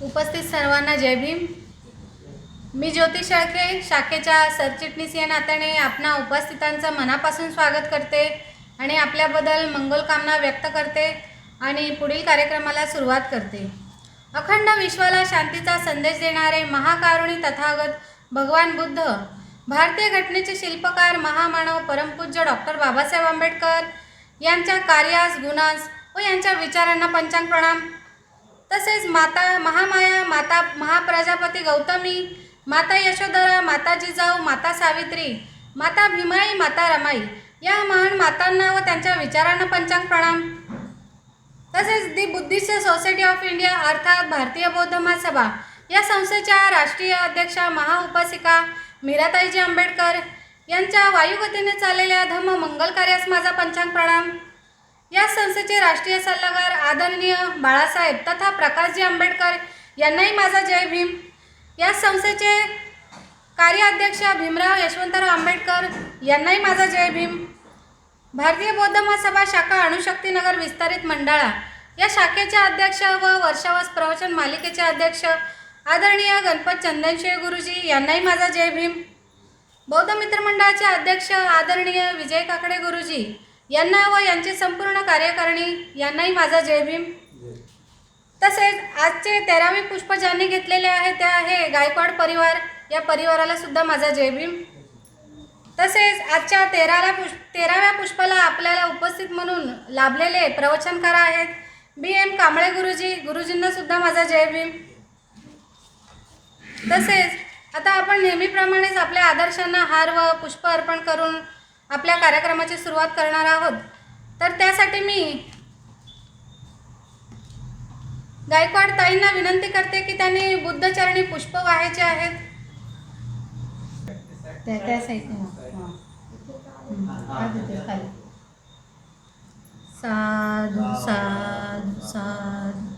उपस्थित सर्वांना जय भीम। मी ज्योती शेळके शाखेच्या सरचिटणीस या नात्याने आपणा उपस्थितांचं मनापासून स्वागत करते आणि आपल्याबद्दल मंगलकामना व्यक्त करते आणि पुढील कार्यक्रमाला सुरुवात करते। अखंड विश्वाला शांतीचा संदेश देणारे महाकारुणी तथागत भगवान बुद्ध, भारतीय घटनेचे शिल्पकार महामानव परमपूज्य डॉक्टर बाबासाहेब आंबेडकर यांच्या कार्यास, गुणास व यांच्या विचारांना पंचांग प्रणाम। तसेच माता महामाया, माता महाप्रजापती गौतमी, माता यशोधरा, माता जिजाऊ, माता सावित्री, माता भीमाई, माता रमाई या महान मातांना व त्यांच्या विचारांना पंचांग प्रणाम। तसेच दी बुद्धिस्ट सोसायटी ऑफ इंडिया अर्थात भारतीय बौद्ध महासभा या संस्थेच्या राष्ट्रीय अध्यक्षा महाउपासिका मीराताईजी आंबेडकर यांच्या वायुगतीने चाललेल्या धम्म मंगल कार्यास माझा पंचांग प्रणाम। या संस्थेचे राष्ट्रीय सल्लागार आदरणीय बाळासाहेब तथा प्रकाशजी आंबेडकर यांनाही माझा जय भीम। या संस्थेचे कार्याध्यक्ष भीमराव यशवंतराव आंबेडकर यांनाही माझा जय भीम। भारतीय बौद्ध महासभा शाखा अणुशक्तीनगर विस्तारित मंडळा या शाखेचे अध्यक्ष व वर्षावस प्रवचन मालिकेचे अध्यक्ष आदरणीय गणपत चंदनशे गुरुजी यांनाही माझा जय भीम। बौद्ध मित्रमंडळाचे अध्यक्ष आदरणीय विजय काकडे गुरुजी यांना व यांची संपूर्ण कार्यकारिणी यांनाही माझा जय भीम। तसेच आजचे 13वे पुष्प ज्यांनी घेतलेले आहे ते आहे गायकवाड परिवार, या परिवाराला सुद्धा माझा जय भीम। तसेच आजच्या 13व्या पुष्पाला आपल्याला उपस्थित म्हणून लाभलेले प्रवचनकार आहेत BM कांबळे गुरुजी, गुरुजींना सुद्धा माझा जय भीम। तसेच आता आपण नेहमीप्रमाणेच आपल्या आदर्शांना हार व पुष्प अर्पण करून आपल्या कार्यक्रमाची सुरुवात करणार आहोत। तर त्यासाठी मी गायकवाड ताईंना विनंती करते की त्यांनी बुद्धचरणी पुष्प वाहायचे आहेत। त्या साईडने साधू साधू साधू।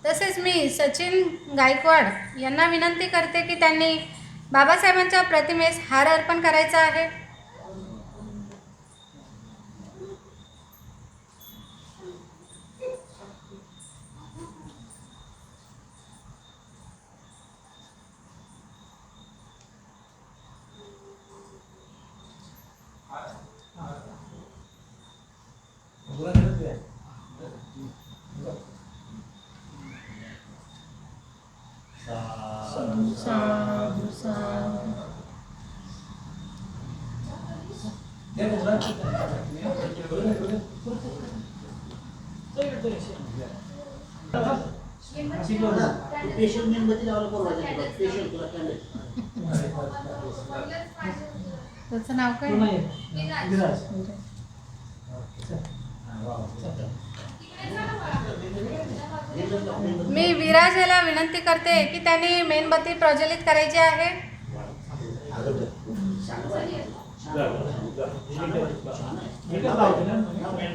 तसेच मी सचिन गायकवाड यांना विनंती करते की त्यांनी बाबासाहेबांच्या प्रतिमेस हार अर्पण करायचा आहे। साधू साधू साधू। त्याचं नाव काय? मी विराज याला विनंती करते की त्यांनी मेणबत्ती प्रज्वलित करायची आहे।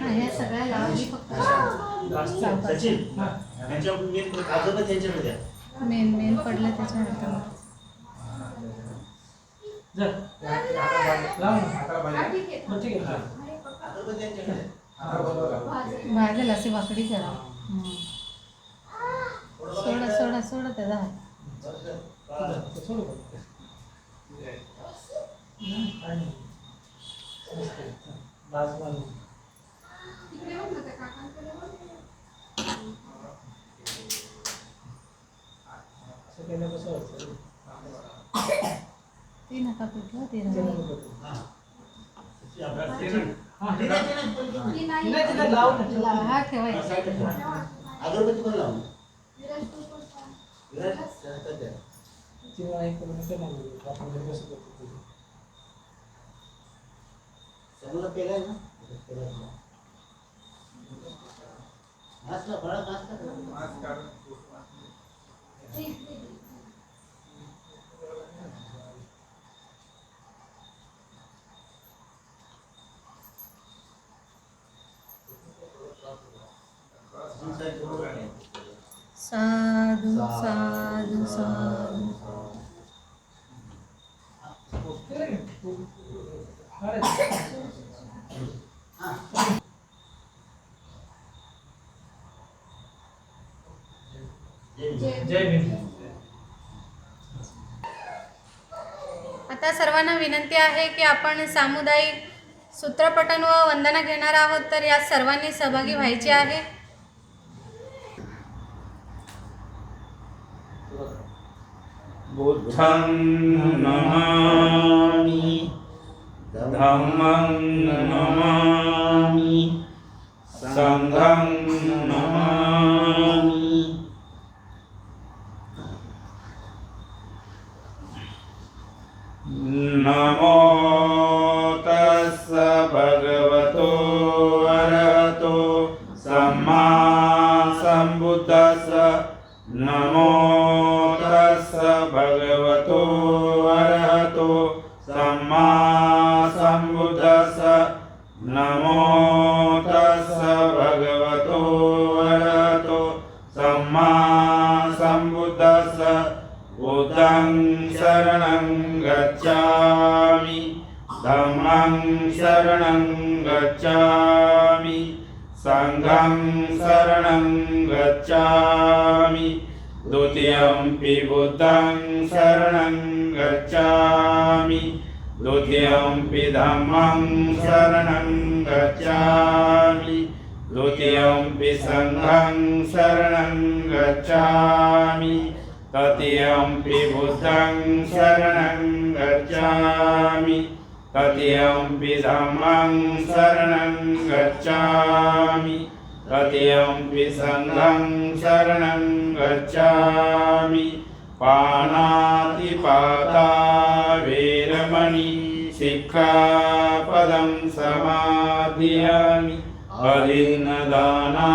हे सगळ्या लावली फक्त मेन पडलं त्याच्या भाजल असे वाकडी करा। सोडा सोडा सोडा त्याचा ती नका पिठलं ते हा ठेवायचं अगरबत्ती पण लावून चांगलं पेलाय ना साधू साधू साधू। जय भीम. आता सर्वांना विनंती आहे की आपण सामुदायिक सूत्रपठण व वंदना घेणार आहोत, तर यात सर्वांनी सहभागी व्हायचे आहे. बुद्धं नमामि धम्मं नमामि संघं नमामि. नमो तस्स भगवतो अरहतो सम्मा सम्बुद्धस्स. नमो तस्स भगवतो अरहतो सम्मा सम्बुद्धस्स. नमो तस्स भगवतो अरहतो सम्मा सम्बुद्धस्स. बुद्धं शरणं गच्छामि धम्मं शरणं गच्छामि संघं शरणं गच्छामि. द्वितीयंपि बुद्धं शरणं गच्छामि द्वितीयंपि धम्मं शरणं गच्छामि द्वितीयंपि संघं शरणं गच्छामि. तृतीयंपि बुद्धं शरणं गच्छामि तृतीयंपि धम्मं शरणं गच्छामि तृतीयंपि संघं शरणं गच्छामि. पाणातिपाता वेरमणि सिक्खापदं समादियामि. अदीनदाना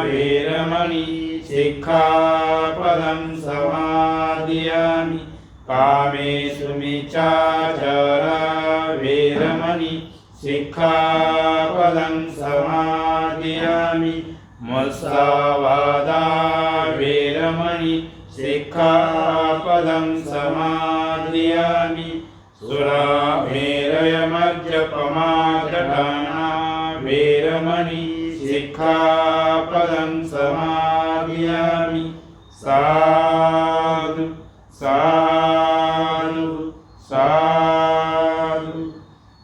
वेरमणि सिक्खापदं समादियामि. कामेषु मिच्छाचारा वेरमणि सिक्खापदं समादियामि. मुसावादा वेरमणि सिक्खापदं समादियामि. सुरामेरयमद्यपमाददाना वेरमणि सिक्खापदं समादियामि. साधु साधु साधु.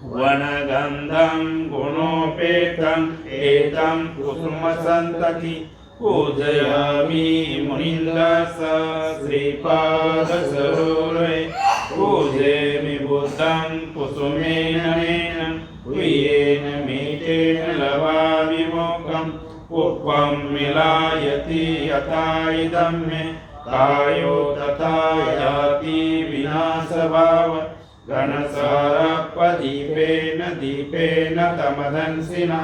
वनगन्धं गुणोपेतं एतं कुसुमसन्तति पूजयामि मुनिन्दस श्रीपादसरोरे. पूजयामि बुद्धं कुसुमेन नेन प्रियेण मीठेन लवामि मोक्षं. पुष्पं मिलायति यथा इदं मे कायो तथा याति विनाशभाव. घनसारपदीपेन दीपेन तमदंसिना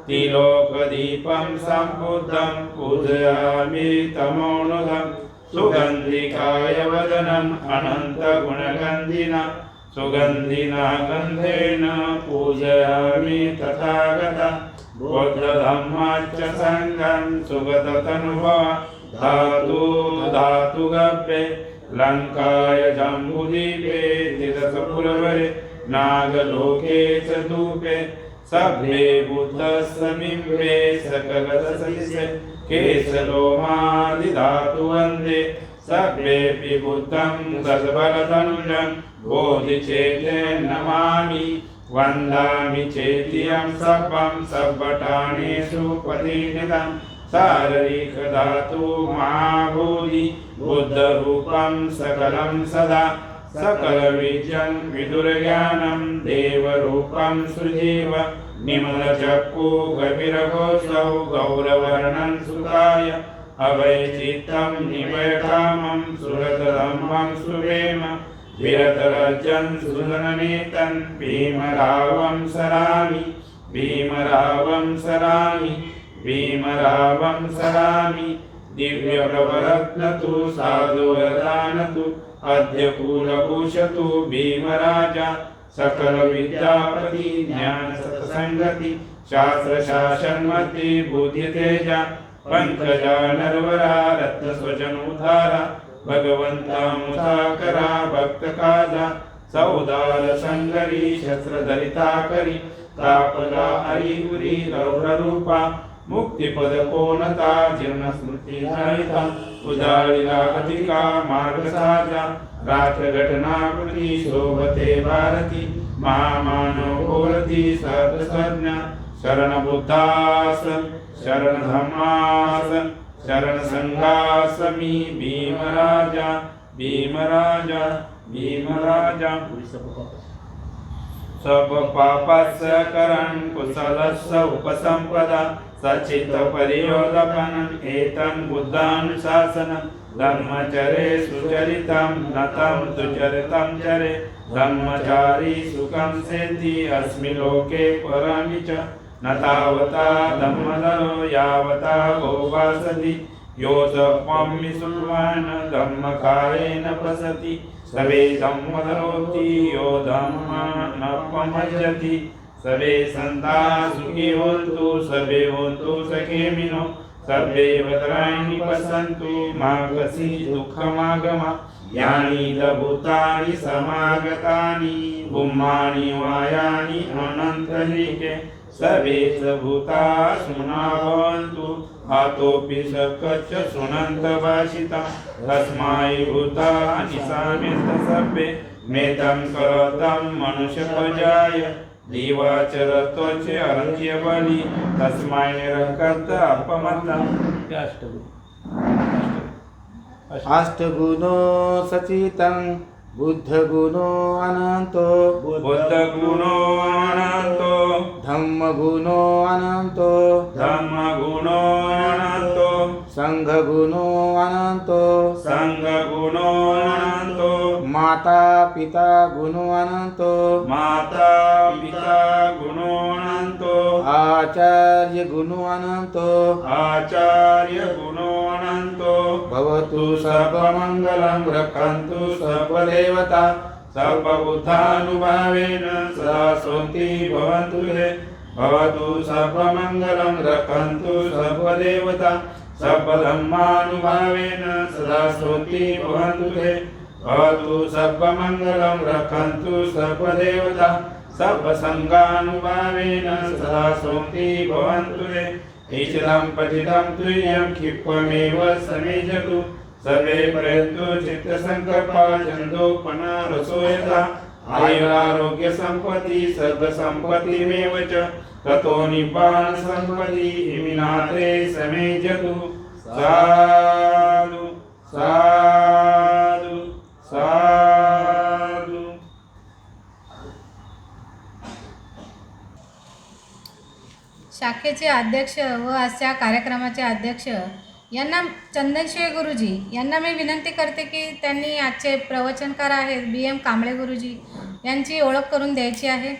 तिलोकदीपं सम्बुद्धं पूजयामि तमोनुदं. सुगन्धिकाय वदनम् अनन्तगुणगन्धिना सुगन्धिना गन्धेन पूजयामि तथागता. बौद्धधम्माच्च सङ्गं सुगततनुभवा धातु धातुगव्ये. लङ्काय जम्बुद्वीपे तिरसपुरवरे नागलोके च धूपे. सभ्ये बुद्धस्समीपे सकलदशदिशे केशलोमादिधातु वन्दे. सभ्येऽपि बुद्धं दशबलधनुजं बोधिचेते नमामि. वन्दामि चेतियं सभं सब्बटानेषु प्रतिष्ठितं. शारीरिकधातु महाभूरि बुद्धरूपं सकलं सदा. सकलविद्यं विदुर्ज्ञानं देवरूपं सृजीव. निमलचक्षु गभीरघोषौ गौरवर्णं सुताय. अभयचित्तं निभयकामं सुरतधम्मं सुवेम. विरतरजं सुधननेतं भीमरावं सरामि भीमरावं सरामि भीमरावं सरामि. दिव्यप्रवरत्नतु साधुवरदानतु अद्य कुलभूषतु भीमराजा. सकलविद्यापति ज्ञानसत्सङ्गति शास्त्रशासनमति बुद्धितेजा. पंकजा नरवरा रत्नस्वजनोद्धारा. भगवंता मुसाकरा भक्तकाजा. सौदार संगरी शस्त्रधरिता करी. तापला हरिपुरी रौद्ररूपा. मुक्तिपद कोणता जीर्णस्मृती सहिता उजाळीला कथिका मार्ग साजा राष्ट्रघटनाकृती शोभते भारती महामानव बोलती सर्वसज्ञ शरण बुद्धास शरण धम्मास शरण संघास मी भीमराजा भीमराजा भीमराजा सब पापस्य करण कुशलस्य उपसंपदा सचित परियोदपनं एतं बुद्धानुशासनं धर्मचरे सुचरितं नतं सुचरितं चरे ब्रह्मचारी सुखं सेति अस्मि लोके परमि च न तावता धम्मधरो यावता भोगासति योऽसपम्मि सुखवान् धम्मकारेण प्रसति सवे धम्मधरोति यो धम्मानपमज्जति सवे सन्ता सुखी होन्तु सवे होन्तु सखेमिनो सर्वे भद्राणि पश्यन्तु मा कश्चित् दुःखमागमा यानि भूतानि समागतानि भूमानि वायानि अनन्तरीके सर्वे च भूता सुना भवन्तु हातोऽपि सकच्च सुनन्त भाषिता तस्मै भूतानि सामेत सर्वे मेतं करोतं मनुष्यपजाय देवाचरत्वच अर्घ्य बलि तस्मै निरकर्त अपमतं अष्टगुणो सचितं बुद्धगुणो अनन्तो बुद्धगुणो अनन्तो धम्मगुणो अनन्तो धम्मगुणो अनन्तो संघगुणो अनन्तो संघगुणो अनन्तो माता पिता गुणो अनन्तो माता पिता गुणो अनन्तो आचार्य गुणो अनन्तो आचार्य गुणो अनन्तो भवतु सर्वमङ्गलं रक्षन्तु सर्वदेवता सर्वबुद्धानुभावेन सदा सोऽन्ति भवन्तु हे भवतु सर्वमङ्गलं रक्षन्तु सर्वदेवता सर्वधर्मानुभावेन सदा सोऽन्ति भवन्तु हे भवतु सर्वमङ्गलं रक्षन्तु सर्वदेवता सर्वसङ्गानुभावेन सदा सोऽन्ति भवन्तु हे ईशनं पतितं तुल्यं क्षिप्रमेव समेजतु सर्वे प्रयन्तु चित्तसङ्कल्पा छन्दोपना रसोयता आयुरारोग्यसम्पत्ति सर्वसम्पत्तिमेव च ततो निब्बाणसम्पत्ति इमिनात्रे समेजतु साधु साधु साधु. शाखेचे अध्यक्ष व आजच्या कार्यक्रमाचे अध्यक्ष यांना चंदनशिवे गुरुजी यांना मी विनंती करते की त्यांनी आजचे प्रवचनकार आहेत BM कांबळे गुरुजी यांची ओळख करून द्यायची आहे.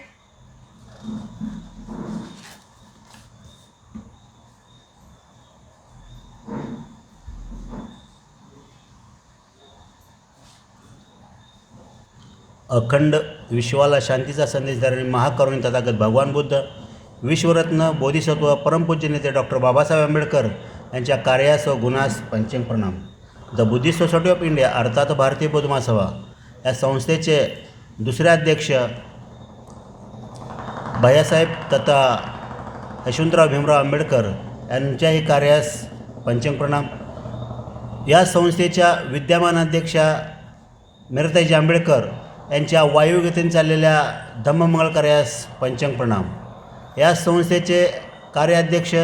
अखंड विश्वाला शांतीचा संदेश देणारे महाकरुणी तथागत भगवान बुद्ध विश्वरत्न बोधिसत्व परमपूज्य नेते डॉक्टर बाबासाहेब आंबेडकर यांच्या कार्यास व गुणास पंचम प्रणाम. The Buddhist society of India अर्थात भारतीय बौद्ध महासभा या संस्थेचे दुसरे अध्यक्ष भैयासाहेब तथा यशवंतराव भीमराव आंबेडकर यांच्याही कार्यास पंचम प्रणाम. या संस्थेच्या विद्यमान अध्यक्षा मीराताईजी आंबेडकर यांच्या वायुगतीने चाललेल्या धम्ममंगळ कार्यास पंचम प्रणाम. या संस्थेचे कार्याध्यक्ष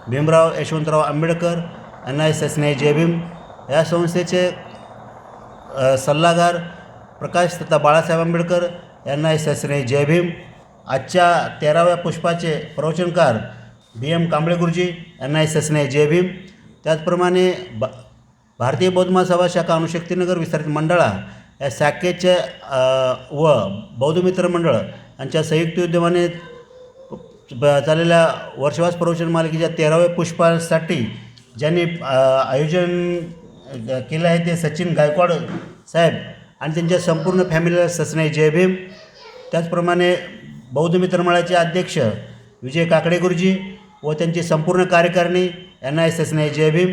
भीमराव यशवंतराव आंबेडकर यांना सस्नेह जय भीम. या संस्थेचे सल्लागार प्रकाश तथा बाळासाहेब आंबेडकर यांना सस्नेह जय भीम. आजच्या 13व्या पुष्पाचे प्रवचनकार BM कांबळे गुरुजी यांना सस्नेह जय भीम. त्याचप्रमाणे भारतीय बौद्ध महासभा शाखा अणुशक्तीनगर विस्तारित मंडळा या शाखेचे व बौद्ध मित्र मंडळ यांच्या संयुक्त उद्यमाने चाललेल्या वर्षवास प्रवचन मालिकेच्या 13व्या पुष्पासाठी ज्यांनी आयोजन केलं आहे ते सचिन गायकवाड साहेब आणि त्यांच्या संपूर्ण फॅमिलीला सस्नेह जय भीम. त्याचप्रमाणे बौद्ध मित्र मंडळाचे अध्यक्ष विजय काकडे गुरुजी व त्यांची संपूर्ण कार्यकारिणी यांना सस्नेह जय भीम.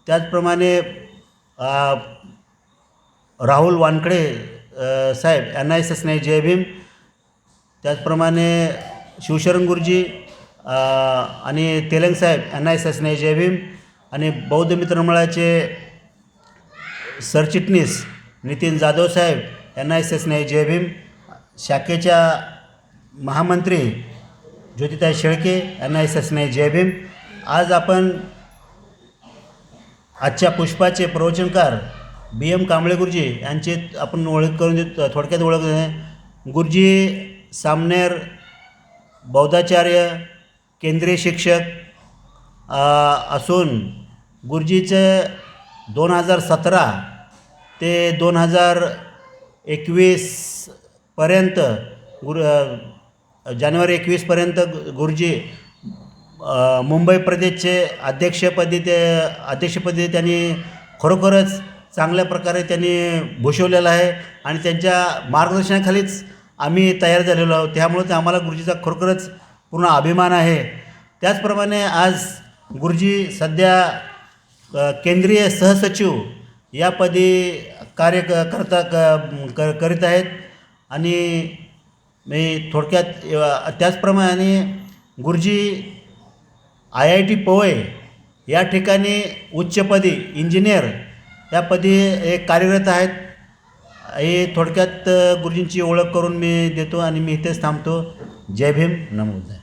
त्याचप्रमाणे राहुल वानकडे साहेब यांना सस्नेह जय भीम. त्याचप्रमाणे शिवशरण गुरुजी आणि तेलंग साहेब यांना शासनाने जय भीम. आणि बौद्ध मित्रमंडळाचे सरचिटणीस नितीन जाधव साहेब यांना शासनाने जय भीम. शाखेच्या महामंत्री ज्योतिताई शेळके यांना शासनाने जय भीम. आज आपण आजच्या पुष्पाचे प्रवचनकार BM कांबळे गुरुजी यांची आपण ओळख करून देतो. थोडक्यात ओळख गुरुजी सामनेर बौद्धाचार्य केंद्रीय शिक्षक असून गुरुजीचं 2017 ते 2021 पर्यंत जानेवारी 21 पर्यंत गुरुजी मुंबई प्रदेशचे अध्यक्षपदी त्यांनी खरोखरच चांगल्या प्रकारे त्यांनी भूषवलेलं आहे आणि त्यांच्या मार्गदर्शनाखालीच आम्ही तयार झालेलो आहोत. त्यामुळे ते आम्हाला गुरुजीचा खरोखरच पूर्ण अभिमान आहे. त्याचप्रमाणे आज गुरुजी सध्या केंद्रीय सहसचिव यापदी कार्य करीत आहेत. आणि मी थोडक्यात त्याचप्रमाणे गुरुजी IIT पवई या ठिकाणी उच्चपदी इंजिनियर यापदी एक कार्यरत आहेत. हे थोडक्यात गुरुजींची ओळख करून मी देतो आणि मी इथेच थांबतो. जय भीम. नमो बुद्धाय.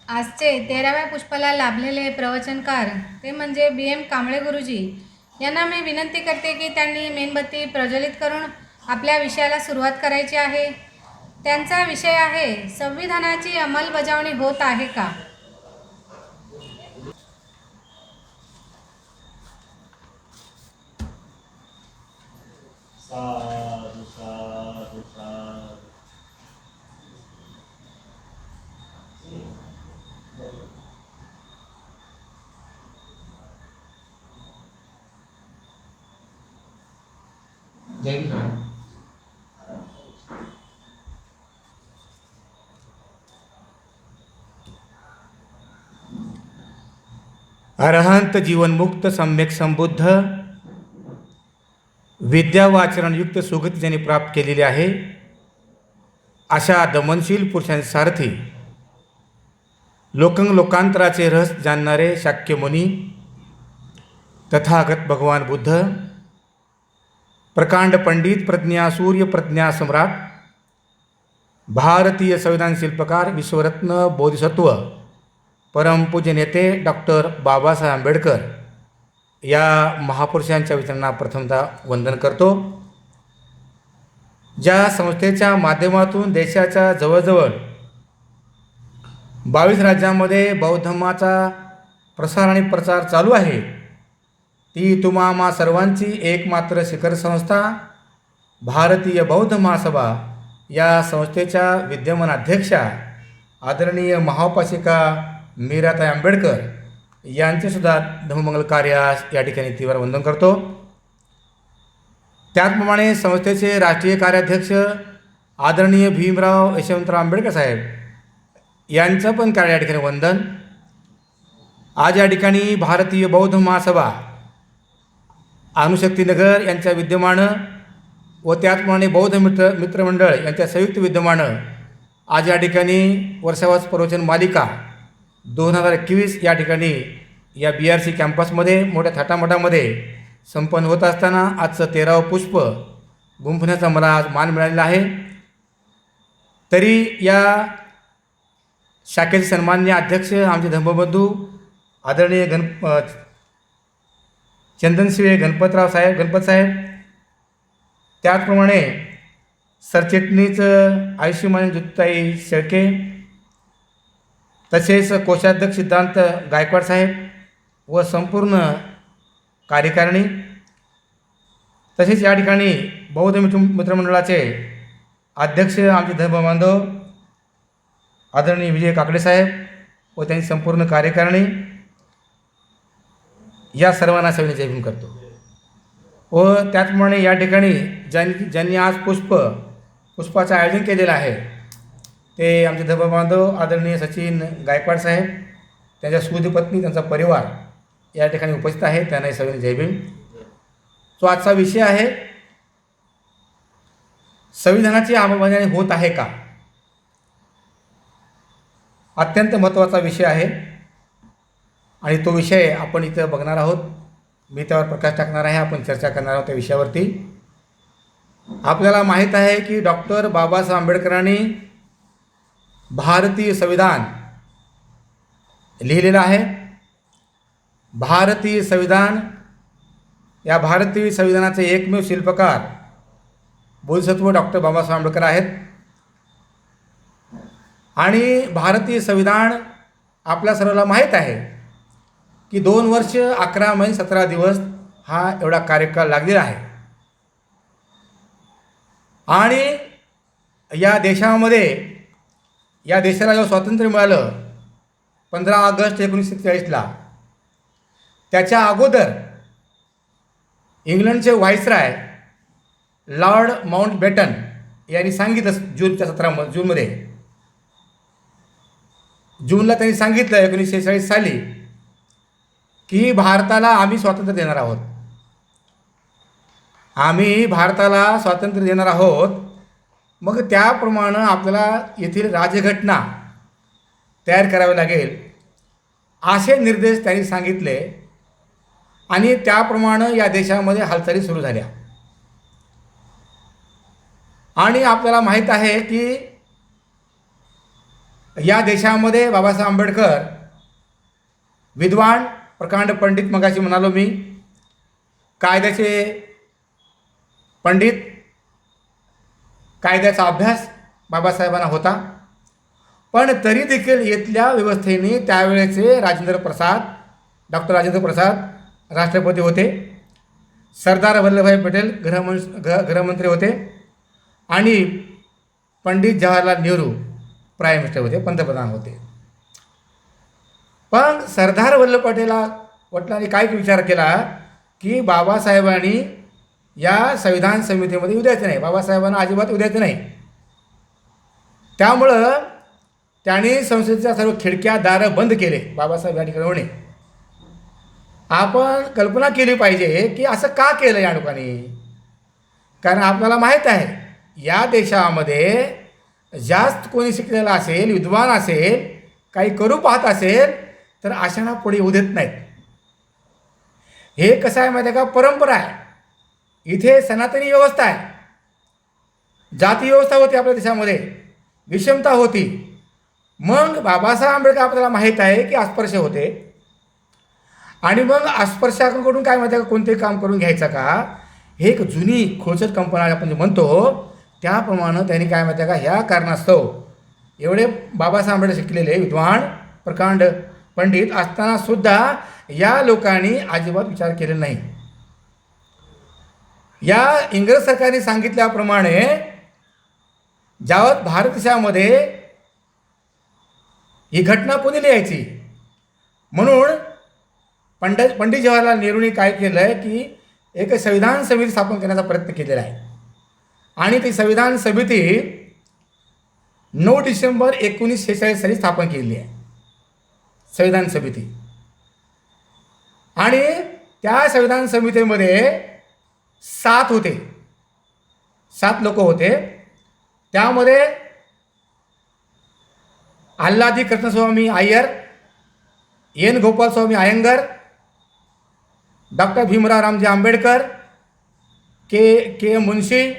आजचे 13व्या पुष्पाला लाभलेले प्रवचनकार ते म्हणजे BM कांबळे गुरुजी यांना मी विनंती करते की त्यांनी मेणबत्ती प्रज्वलित करून आपल्या विषयाला सुरुवात करायची आहे. त्यांचा विषय आहे संविधानाची अंमलबजावणी होत आहे का. साधु साधु साधु. जय भीम. अरहंत जीवनमुक्त सम्यक संबुद्ध विद्या व आचरणयुक्त सुगती ज्यांनी प्राप्त केलेली आहे अशा दमनशील पुरुषांचे सारथी लोकांतराचे रस जाणणारे शाक्य मुनी तथागत भगवान बुद्ध प्रकांड पंडित प्रज्ञा सूर्य प्रज्ञा सम्राट भारतीय संविधान शिल्पकार विश्वरत्न बोधिसत्व परमपूज्य नेते डॉक्टर बाबासाहेब आंबेडकर या महापुरुषांच्या विचारांना प्रथमतः वंदन करतो. ज्या संस्थेच्या माध्यमातून देशाच्या जवळजवळ 22 राज्यांमध्ये बौद्ध धर्माचा प्रसार आणि प्रचार चालू आहे ती तुम्हा सर्वांची एकमात्र शिखर संस्था भारतीय बौद्ध महासभा या संस्थेच्या विद्यमान अध्यक्षा आदरणीय महाउपासिका मीराताई आंबेडकर यांचे सुद्धा धम्ममंगल कार्यास या ठिकाणी तीव्र वंदन करतो. त्याचप्रमाणे संस्थेचे राष्ट्रीय कार्याध्यक्ष आदरणीय भीमराव यशवंतराव आंबेडकर साहेब यांचं पण कार्य या ठिकाणी वंदन. आज या ठिकाणी भारतीय बौद्ध महासभा अणुशक्तीनगर यांच्या विद्यमानं व त्याचप्रमाणे बौद्ध मित्रमंडळ यांच्या संयुक्त विद्यमानं आज या ठिकाणी वर्षावास प्रवचन मालिका 2021 या ठिकाणी या BRC कॅम्पसमध्ये मोठ्या थाटामाटामध्ये संपन्न होत असताना आजचं 13वं पुष्प गुंफण्याचा मला आज मान मिळालेला आहे. तरी या शाखेचे सन्माननीय अध्यक्ष आमचे धम्मबंधू आदरणीय चंदनशिवे गणपत साहेब त्याचप्रमाणे सरचिटणीस आयुष्यमान ज्योतिताई शेळके तसेच कोषाध्यक्ष सिद्धांत गायकवाड साहेब व संपूर्ण कार्यकारिणी तसेच या ठिकाणी बौद्ध मित्रमंडळाचे अध्यक्ष आमचे धर्मबांधव आदरणीय विजय काकडे साहेब व त्यांची संपूर्ण कार्यकारिणी या सर्वांना सविनय जय भीम करतो. व त्याचप्रमाणे या ठिकाणी ज्यांनी आज पुष्पाचं आयोजन केलेलं आहे ते आमचे धर्मबांधव आदरणीय सचिन गायकवाड साहेब त्यांच्या सुधी पत्नी त्यांचा परिवार या ठिकाणी उपस्थित आहे. त्यांनाही सविनय जय भीम. जो आजचा विषय आहे, संविधानाची अंमलबजावणी होत आहे का? अत्यंत महत्त्वाचा विषय आहे आणि तो विषय आपण इथं बघणार आहोत. मी त्यावर प्रकाश टाकणार आहे, आपण चर्चा करणार आहोत त्या विषयावरती. आपल्याला माहीत आहे की डॉक्टर बाबासाहेब आंबेडकरांनी भारतीय संविधान लिहिलेलं आहे. भारतीय संविधान, या भारतीय संविधानाचे एकमेव शिल्पकार बोधिसत्व डॉक्टर बाबासाहेब आंबेडकर आहेत. आणि भारतीय संविधान आपल्या सर्वांना माहीत आहे की 2 वर्ष 11 महिने 17 दिवस हा एवढा कार्यकाळ लागलेला आहे. आणि या देशाला जेव्हा स्वातंत्र्य मिळालं 15 ऑगस्ट 1947ला, त्याच्या अगोदर इंग्लंडचे व्हाईसराय लॉर्ड माउंटबॅटन यांनी सांगितलं जूनला त्यांनी सांगितलं 1946 साली की भारताला आम्ही स्वातंत्र्य देणार आहोत. आम्ही भारताला स्वातंत्र्य देणार आहोत. मग त्याप्रमाणे आपल्याला येथील राज्यघटना तयार करावी लागेल असे निर्देश त्यांनी सांगितले. आणि त्याप्रमाणे या देशामध्ये हालचाली सुरू झाल्या. आणि आपल्याला माहीत आहे की या देशामध्ये बाबासाहेब आंबेडकर विद्वान, प्रकांड पंडित, मगाशी म्हणालो मी, कायद्याचे पंडित, कायद्याचा अभ्यास बाबासाहेबांना होता. पण तरी देखील इथल्या व्यवस्थेने त्यावेळेचे डॉक्टर राजेंद्र प्रसाद राष्ट्रपती होते, सरदार वल्लभभाई पटेल गृहमंत्री होते आणि पंडित जवाहरलाल नेहरू प्राईम मिनिस्टर होते, पंतप्रधान होते. पण सरदार वल्लभ पटेलांनी काय विचार केला की बाबासाहेबांनी या संविधान समितीमध्ये येऊ द्यायचं नाही, बाबासाहेबांना अजिबात येऊ द्यायचं नाही. त्यामुळं त्यांनी संसदेच्या सर्व खिडक्या दारं बंद केले बाबासाहेब या ठिकाणी. आपण कल्पना केली पाहिजे की असं का केलं या लोकांनी. कारण आपल्याला माहीत आहे या देशामध्ये जास्त कोणी शिकलेला असेल, विद्वान असेल, काही करू पाहत असेल तर अशांना पुढे येऊ देत नाहीत. हे कसं आहे माहिती आहे का, परंपरा आहे. इथे सनातनी व्यवस्था आहे, जाती व्यवस्था होती आपल्या देशामध्ये, विषमता होती. मग बाबासाहेब आंबेडकर आपल्याला माहीत आहे की अस्पृश्य होते. आणि मग अस्पृश्याकडून काय माहिती आहे का, कोणते काम करून घ्यायचं का, हे एक जुनी खोचट कल्पना आपण जे म्हणतो त्याप्रमाणे त्यांनी काय माहिती आहे का, ह्या कारणास्तव एवढे बाबासाहेब आंबेडकर शिकलेले विद्वान, प्रकांड पंडित असतानासुद्धा या लोकांनी अजिबात विचार केलेला नाही. या इंग्रज सरकारने सांगितल्याप्रमाणे ज्यावेळेस भारत देशामध्ये ही घटना कोणी लिहायची, म्हणून पंडित जवाहरलाल नेहरूंनी काय केलं आहे की एक संविधान समिती स्थापन करण्याचा प्रयत्न केलेला आहे. आणि ती संविधान समिती 9 डिसेंबर 1946 साली स्थापन केलेली आहे, संविधान समिती. आणि त्या संविधान समितीमध्ये 7 लोक होते. त्यामध्ये आल्हादी कृष्णस्वामी अय्यर, एन गोपालस्वामी अयंगर, डॉक्टर भीमराव रामजी आंबेडकर, के मुन्शी,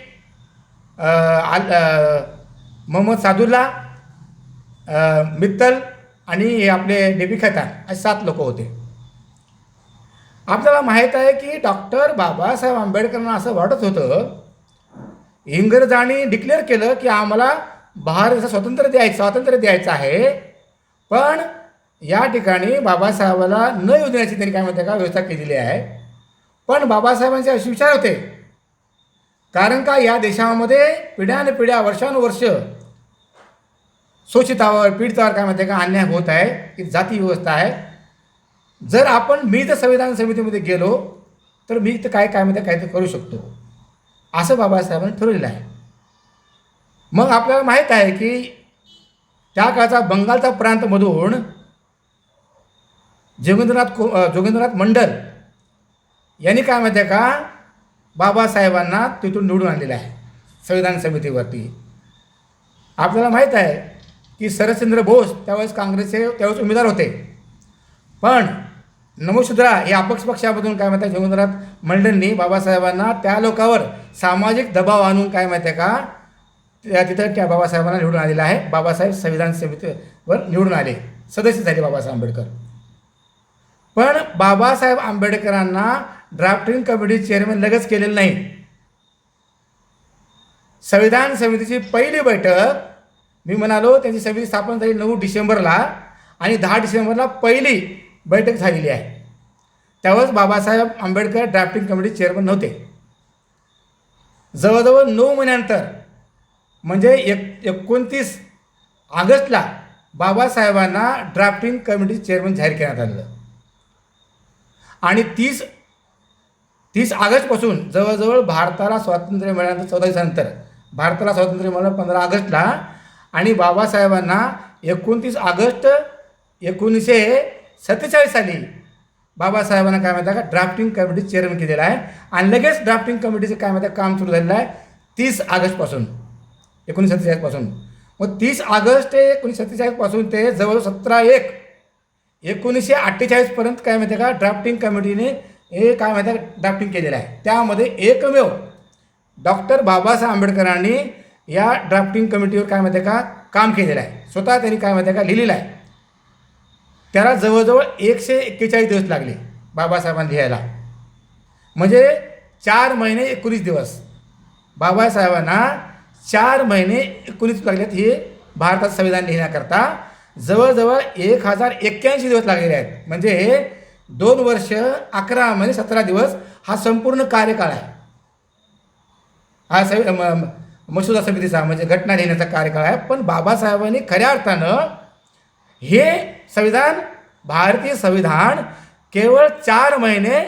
मोहम्मद सादुल्ला, मित्तल आणि आपले डेबी खैतान, असे 7 लोक होते. आपल्याला माहीत आहे की डॉक्टर बाबासाहेब आंबेडकरांना असं वाटत होतं, इंग्रजांनी डिक्लेअर केलं की आम्हाला भारताचं स्वातंत्र्य द्यायचं आहे. पण या ठिकाणी बाबासाहेबाला न येऊ देण्याची त्यांनी काय म्हणते का व्यवस्था केलेली आहे. पण बाबासाहेबांचे असे विचार होते, कारण का या देशामध्ये पिढ्यानपिढ्या वर्षानुवर्ष शोषितावर, पीडितावर काय म्हणते का अन्याय होत आहे, ही जाती व्यवस्था आहे. जर मी जर संविधान समितीमध्ये गेलो तर मी तर काय म्हणते काय ते करू शकतो, असं बाबासाहेबांनी ठरवलेलं आहे. मग आपल्याला माहीत आहे की त्या काळचा बंगालचा प्रांतमधून जोगेंद्रनाथ मंडल यांनी काय माहिती आहे का बाबासाहेबांना तिथून निवडून आणलेलं आहे संविधान समितीवरती. आपल्याला माहीत आहे की शरदचंद्र बोस त्यावेळेस काँग्रेसचे त्यावेळेस उमेदवार होते, पण नमोशुद्रा हे अपक्ष पक्षामधून काय म्हणतात जगन्नाथ मंडळींनी बाबासाहेबांना त्या लोकांवर सामाजिक दबाव आणून काय माहिती आहे का तिथं त्या बाबासाहेबांना निवडून आलेलं आहे. बाबासाहेब संविधान समितीवर निवडून आले, सदस्य झाले बाबासाहेब आंबेडकर. पण बाबासाहेब आंबेडकरांना ड्राफ्टिंग कमिटी चेअरमन लगेच केलेलं नाही. संविधान समितीची पहिली बैठक मी म्हणालो त्यांची समिती स्थापन झाली 9 डिसेंबरला आणि 10 डिसेंबरला पहिली बैठक झालेली आहे. त्यावेळेस Babasaheb Ambedkar drafting committee chairman नव्हते. जवळजवळ 9 महिन्यानंतर म्हणजे 29 ऑगस्टला बाबासाहेबांना ड्राफ्टिंग कमिटी चेअरमन जाहीर करण्यात आलं आणि 30 ऑगस्टपासून जवळजवळ भारताला स्वातंत्र्य मिळाल्यानंतर 14 दिवसानंतर भारताला स्वातंत्र्य मिळालं 15 ऑगस्टला आणि बाबासाहेबांना 29 ऑगस्ट 1947 साली बाबासाहेबांना काय म्हणतात का ड्राफ्टिंग कमिटी चेअरमन केलेलं आहे आणि लगेच ड्राफ्टिंग कमिटीचं काय म्हणतात काम सुरू झालेलं आहे 30 ऑगस्टपासून 1947पासून. मग 30 ऑगस्ट 1947पासून ते जवळ 17/1/1948पर्यंत काय माहिती आहे का ड्राफ्टिंग कमिटीने हे काय माहिती आहे ड्राफ्टिंग केलेलं आहे. त्यामध्ये एकमेव डॉक्टर बाबासाहेब आंबेडकरांनी या ड्राफ्टिंग कमिटीवर काय माहिती आहे का काम केलेलं आहे. स्वतः त्यांनी काय माहिती आहे का लिहिलेलं आहे. त्याला जवळजवळ 141 दिवस लागले बाबासाहेबांना लिहायला, म्हणजे 4 महिने 19 दिवस. बाबासाहेबांना 4 महिने 19 लागलेत हे भारतात संविधान लिहिण्याकरता. जवळजवळ 1081 दिवस लागलेले आहेत, म्हणजे 2 वर्ष 11 महिने 17 दिवस हा संपूर्ण कार्यकाळ आहे. हा मसुदा समितीचा म्हणजे घटना लिहिण्याचा कार्यकाळ आहे. पण बाबासाहेबांनी खऱ्या अर्थानं हे संविधान भारतीय संविधान केवळ 4 महिने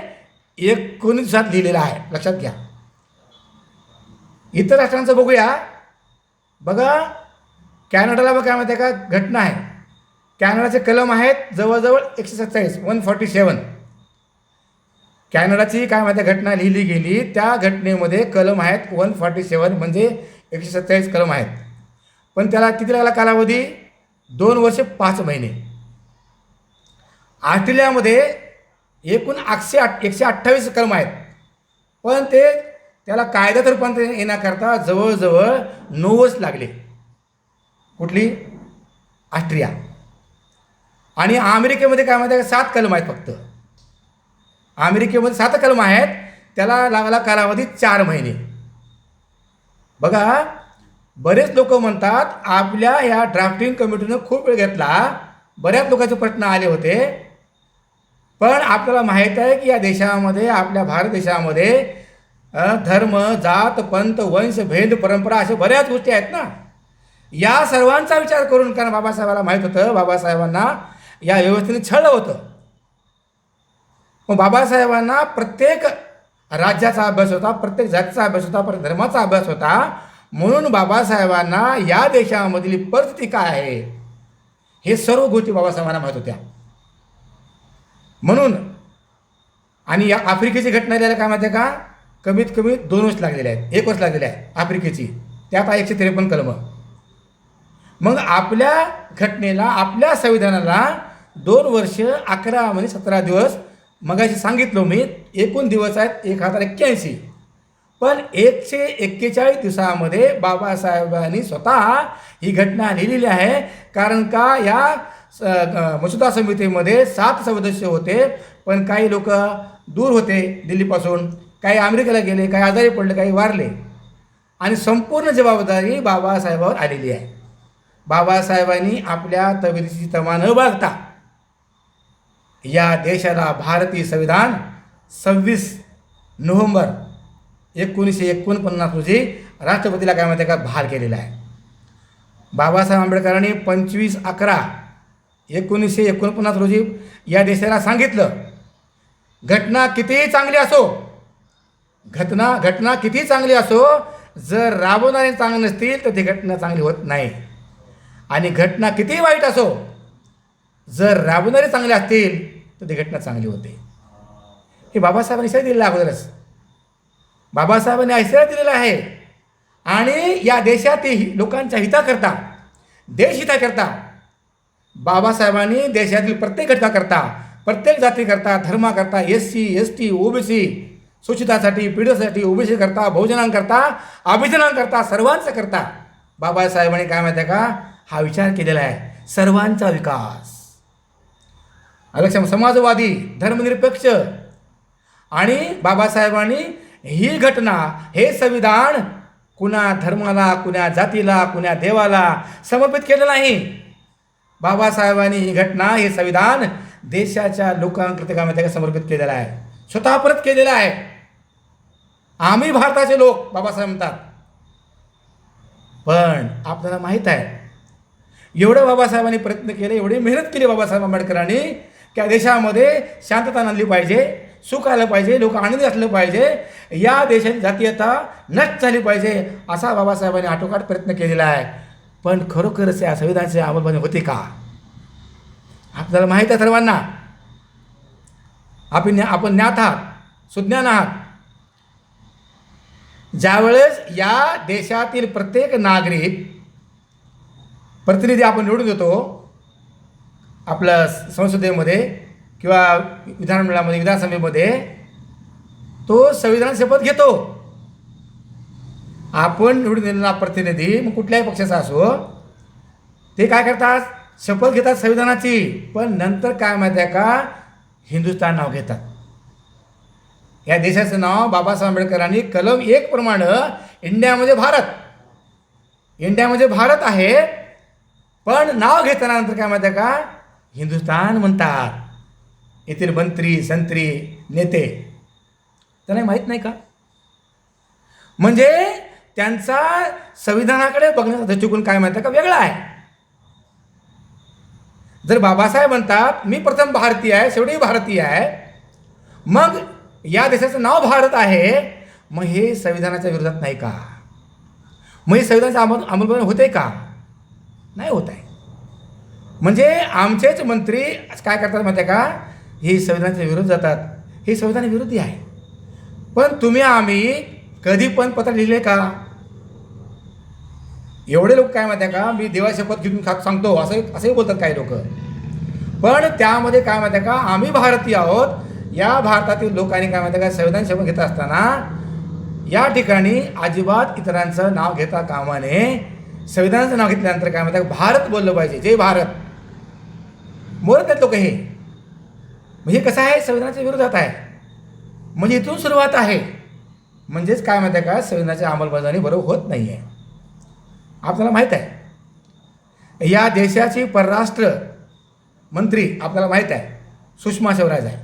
19 दिवसात लिहिलेलं आहे, लक्षात घ्या. इतर राष्ट्रांचं बघूया. बघा कॅनडाला बघा काय माहिती आहे का घटना आहे. कॅनडाचे कलम आहेत जवळजवळ 147 कॅनडाची काय माहिती आहे घटना लिहिली गेली त्या घटनेमध्ये कलम आहेत 147 म्हणजे 147 कलम आहेत. पण त्याला किती लागला कालावधी 2 वर्ष 5 महिने. ऑस्ट्रेलियामध्ये एकूण 128 कलम आहेत, पण त्याला कायद्यात रूपांतर येण्याकरता जवळजवळ 9 वर्ष लागले. कुठली ऑस्ट्रिया. आणि अमेरिकेमध्ये काय माहिती आहे 7 कलम आहेत फक्त. अमेरिकेमध्ये 7 कलम आहेत, त्याला लागला कालावधी 4 महिने. बघा बरेच लोक म्हणतात आपल्या या ड्राफ्टिंग कमिटीनं खूप वेळ घेतला, बऱ्याच लोकांचे प्रश्न आले होते. पण आपल्याला माहीत आहे की या देशामध्ये आपल्या भारत देशामध्ये धर्म जात पंथ वंश भेद परंपरा अशा बऱ्याच गोष्टी आहेत ना. या सर्वांचा विचार करून कारण बाबासाहेबाला माहीत होतं बाबासाहेबांना या व्यवस्थेने छळलं होतं. मग बाबासाहेबांना प्रत्येक राज्याचा अभ्यास होता, प्रत्येक जातीचा अभ्यास होता, प्रत्येक धर्माचा अभ्यास होता. म्हणून बाबासाहेबांना या देशामधली परिस्थिती काय आहे हे सर्व गोष्टी बाबासाहेबांना माहीत होत्या. म्हणून आणि या आफ्रिकेची घटना लिहायला काय माहिती आहे का कमीत कमी 2 वर्ष लागलेले आहेत, 1 वर्ष लागलेले आहे आफ्रिकेची. त्यात 153 कलम. मग आपल्या घटनेला आपल्या संविधानाला 2 वर्ष 11 महिने 17 दिवस मगाशी सांगितलं मी एकूण दिवस आहेत 1081. पण 141 दिवसामध्ये बाबासाहेबांनी स्वतः ही घटना लिहिलेली आहे. कारण का या मसुदा समितीमध्ये 7 सदस्य होते, पण काही लोक दूर होते दिल्लीपासून, काही अमेरिकेला गेले, काही आजारी पडले, काही वारले आणि संपूर्ण जबाबदारी बाबासाहेबांवर आलेली आहे. बाबासाहेबांनी आपल्या तब्येतीची तमा न बाळगता या देशाला भारतीय संविधान 26 नोव्हेंबर 1949 रोजी राष्ट्रपतीला काय माहिती आहे का बहाल केलेला आहे. बाबासाहेब आंबेडकरांनी 25/11/1949 रोजी या देशाला सांगितलं घटना कितीही चांगली असो, घटना कितीही चांगली असो, जर राबवणारे चांगले नसतील तर ती घटना चांगली होत नाही. आणि घटना कितीही वाईट असो, जर राबवणारे चांगले असतील तर ती घटना चांगली होते. हे बाबासाहेबांनी दिलेलं अगोदरच. बाबासाहेबांनी ऐश्वर्य दिलेलं आहे आणि या देशातील लोकांच्या हिताकरता, देशहिताकरता बाबासाहेबांनी देशातील प्रत्येक घटकाकरता, प्रत्येक जातीकरता, धर्माकरता, SC ST OBC, शोषितासाठी, पीडितासाठी, OBC करता, बहुजनांकरता, अभिजनांकरता, सर्वांचा करता बाबासाहेबांनी काय माहिती आहे का हा विचार केलेला आहे, सर्वांचा विकास. अलक्षम समाजवादी, धर्मनिरपेक्ष. आणि बाबासाहेबांनी ही घटना, हे संविधान कुणा धर्माला, कुणा जातीला, कुणा देवाला समर्पित केलं नाही. बाबासाहेबांनी ही घटना, हे संविधान देशाच्या लोकांकरता काय माहिती आहे का समर्पित केलेलं आहे, स्वतः परत केलेलं आहे. आम्ही भारताचे लोक बाबासाहेब म्हणतात. पण आपल्याला माहीत आहे एवढं बाबासाहेबांनी प्रयत्न केले, एवढी मेहनत केली बाबासाहेब आंबेडकरांनी की देशामध्ये शांतता आणली पाहिजे, सुख आलं पाहिजे, लोक आनंदी असलं पाहिजे, या देशाची जातीयता नष्ट झाली पाहिजे, असा बाबासाहेबांनी आटोकाट प्रयत्न केलेला आहे. पण खरोखरच या संविधानाची अंमलबजावणी होते का? आपल्याला माहीत आहे सर्वांना. आपण ज्ञात आहात, सुज्ञान आहात. ज्यावेळेस या देशातील प्रत्येक नागरिक प्रतिनिधी आपण निवडून देतो आपल्या संसदेमध्ये किंवा विधानमंडळामध्ये, विधानसभेमध्ये, तो संविधान शपथ घेतो. आपण निवडून दिलेला प्रतिनिधी मग कुठल्याही पक्षाचा असो, ते काय करतात, शपथ घेतात संविधानाची. पण नंतर काय माहिती आहे का, हिंदुस्थान नाव घेतात. या देशाचं नाव बाबासाहेब आंबेडकरांनी कलम 1 प्रमाणे इंडिया म्हणजे भारत, इंडिया म्हणजे भारत आहे. पण नाव घेताना नंतर काय माहिती आहे का, हिंदुस्थान म्हणतात. येथील मंत्री, संत्री, नेते त्यांना माहीत नाही का? म्हणजे त्यांचा संविधानाकडे बघण्याचा दृष्टिकोन काय माहिती आहे का वेगळा आहे. जर बाबासाहेब म्हणतात मी प्रथम भारतीय आहे, शेवटी भारतीय आहे, मग या देशाचं नाव भारत आहे, मग हे संविधानाच्या विरोधात नाही का? मग हे संविधानाचं अंमलबजावणी होते का? नाही होत आहे. म्हणजे आमचेच मंत्री काय करतात माहिती आहे का, हे संविधानाच्या विरोध जातात, हे संविधान विरोधी आहे. पण तुम्ही आम्ही कधी पण पत्र लिहिले का? एवढे लोक काय माहिती आहे का, मी देवा शपथ घेऊन सांगतो असंही बोलतात काही लोक. पण त्यामध्ये काय माहिती आहे का, आम्ही भारतीय आहोत. या भारतातील लोकांनी काय माहिती आहे का, संविधान शपथ घेत असताना या ठिकाणी अजिबात इतरांचं नाव घेता कामा नये. संविधानाचं नाव घेतल्यानंतर काय माहिती आहे का, भारत बोललं पाहिजे, जय भारत बोलतात लोक. हे म्हणजे कसं आहे, संविधानाच्या विरोधात आहे. म्हणजे इथून सुरुवात आहे. म्हणजेच काय माहिती आहे का, संविधानाची अंमलबजावणी बरोबर होत नाही आहे. आपल्याला माहीत आहे या देशाची परराष्ट्र मंत्री आपल्याला माहीत आहे सुषमा स्वराज आहे.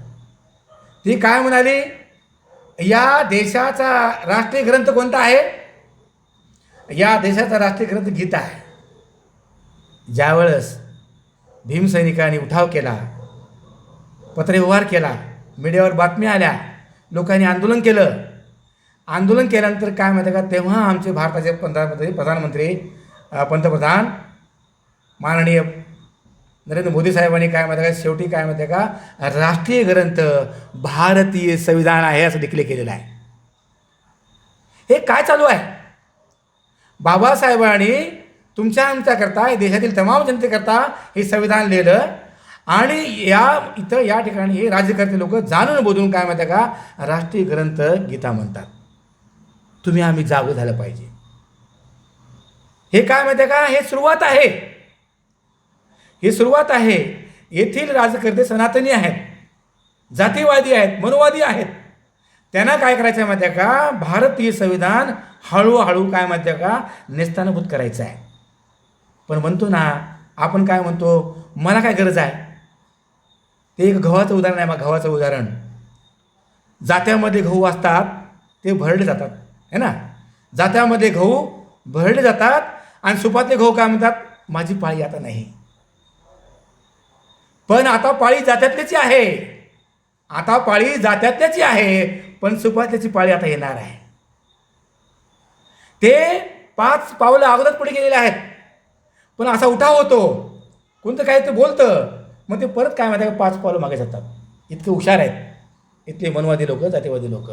ती काय म्हणाली, या देशाचा राष्ट्रीय ग्रंथ कोणता आहे? या देशाचा राष्ट्रीय ग्रंथ गीता आहे. ज्यावेळेस भीमसैनिकांनी उठाव केला, पत्रव्यवहार केला, मीडियावर बातम्या आल्या, लोकांनी आंदोलन केलं. आंदोलन केल्यानंतर काय माहिती आहे का, तेव्हा आमचे भारताचे प्रधानमंत्री पंतप्रधान माननीय नरेंद्र मोदी साहेबांनी काय माहिती आहे का, शेवटी काय माहिती आहे का, राष्ट्रीय ग्रंथ भारतीय संविधान आहे असं डिक्लेअर केलेलं आहे. हे काय चालू आहे? बाबासाहेबांनी तुमच्या आमच्याकरता, देशातील तमाम जनतेकरता हे संविधान लिहिलं. आणि या ठिकाणी हे राज्यकर्ते लोक जाणून बोलून काय माहिती आहे का, राष्ट्रीय ग्रंथ गीता म्हणतात. तुम्ही आम्ही जागं झालं पाहिजे. हे काय माहिती आहे का, हे सुरुवात आहे. ही सुरुवात आहे. येथील राज्यकर्ते सनातनी आहेत, जातीवादी आहेत, मनोवादी आहेत. त्यांना काय करायचं आहे माहिती आहे का, भारतीय संविधान हळूहळू काय माहिती आहे का, नेस्तानाभूत करायचं आहे. पण म्हणतो ना आपण, काय म्हणतो, मला काय गरज आहे. ते एक गव्हाचं उदाहरण आहे. मग गव्हाचं उदाहरण, जात्यामध्ये गहू असतात ते भरडले जातात है ना. जात्यामध्ये गहू भरडले जातात आणि सुपातले गहू काय म्हणतात, माझी पाळी आता नाही. पण आता पाळी जात्यातल्याची आहे, आता पाळी जात्यातल्याची आहे, पण सुपातल्याची पाळी आता येणार आहे. ते 5 पावलं अगोदर पुढे गेलेले आहेत. पण असा उठाव होतो, कोणतं काय ते बोलतं, मग ते परत काय माहिती आहे का 5 पावलं मागे जातात. इतके हुशार आहेत इथले मनवादी लोक, जातीवादी लोक.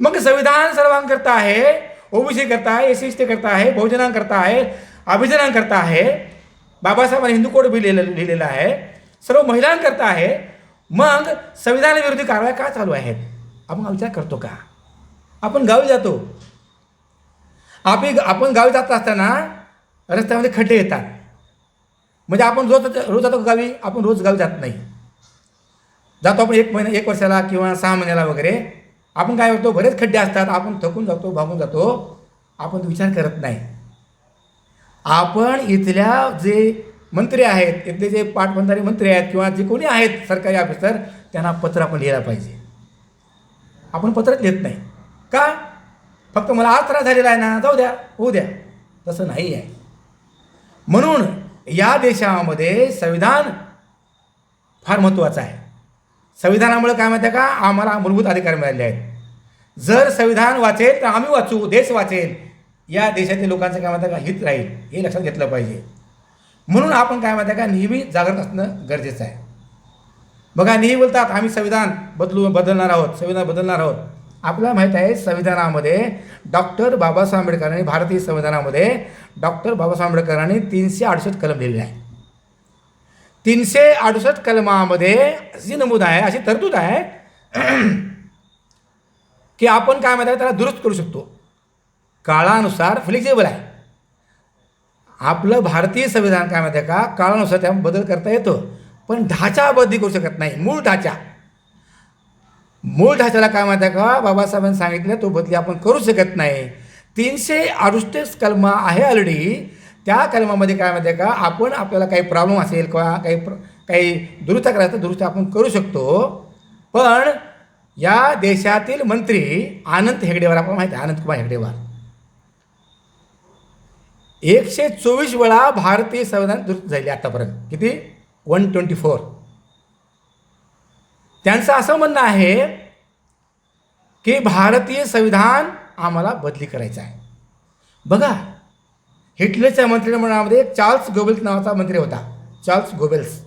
मग संविधान सर्वांकरता आहे, ओबीसी करता आहे, एस टी करता आहे, बहुजनांकरता आहे, अभिजनांकरता आहे, बाबासाहेबांनी हिंदू कोड बी लिहिलेला आहे, सर्व महिलांकरता आहे. मग संविधानाविरोधी कारवाया का चालू आहेत? आपण विचार करतो का? आपण गावी जातो, आपण गावी जात असताना रस्त्यामध्ये खड्डे येतात. म्हणजे आपण रोज जातो गावी? आपण रोज गावी जात नाही. जातो आपण एक वर्षाला किंवा 6 महिन्याला वगैरे. आपण काय करतो? बरेच खड्डे असतात, आपण थकून जातो, भागून जातो, आपण विचार करत नाही. आपण इथल्या जे मंत्री आहेत, इथले जे पाटबंधारे मंत्री आहेत किंवा जे कोणी आहेत सरकारी ऑफिसर, त्यांना पत्र आपण लिहायला पाहिजे. आपण पत्रच लिहित नाही का? फक्त मला आज त्रास झालेला आहे ना, जाऊ द्या, होऊ द्या. तसं नाही आहे. म्हणून या देशामध्ये संविधान फार महत्त्वाचं आहे. संविधानामुळे काय माहिती आहे का? आम्हाला मूलभूत अधिकार मिळाले आहेत. जर संविधान वाचेल तर आम्ही वाचू, देश वाचेल, या देशातील लोकांचं काय माहिती आहे का हित राहील, हे लक्षात घेतलं पाहिजे. म्हणून आपण काय माहिती आहे का नेहमी जागृत असणं गरजेचं आहे. बघा, नेहमी बोलतात आम्ही संविधान बदलणार आहोत, संविधान बदलणार आहोत. आपल्याला माहीत आहे संविधानामध्ये डॉक्टर बाबासाहेब आंबेडकरांनी, भारतीय संविधानामध्ये डॉक्टर बाबासाहेब आंबेडकरांनी 368 कलम लिहिलेले आहे. 368 कलमामध्ये अशी नमूद आहे, अशी तरतूद आहे की आपण काय माहिती आहे त्याला दुरुस्त करू शकतो. काळानुसार फ्लेक्झिबल आहे. आपलं भारतीय संविधान काय माहिती आहे का? काळानुसार त्या बदल करता येतो, पण ढाचा बदली करू शकत नाही. मूळ ढाच्याला काय माहिती आहे का? बाबासाहेबांनी सांगितलं तो बदली आपण करू शकत नाही. 368 कलम आहे ऑलरेडी. त्या कलमामध्ये काय माहिती आहे का? आपण आपल्याला काही प्रॉब्लेम असेल किंवा काही दुरुस्त करायचं, दुरुस्त आपण करू शकतो. पण या देशातील मंत्री अनंत हेगडेवार, आपल्याला माहिती आहे अनंतकुमार हेगडेवार, 124 वेळा भारतीय संविधान दुरुस्त झाले आतापर्यंत. किती? 124. त्यांचं असं म्हणणं आहे की भारतीय संविधान आम्हाला बदली करायचं आहे. बघा, हिटलरच्या मंत्रिमंडळामध्ये एक चार्ल्स गोबेल्स नावाचा मंत्री होता. Charles Goebbels.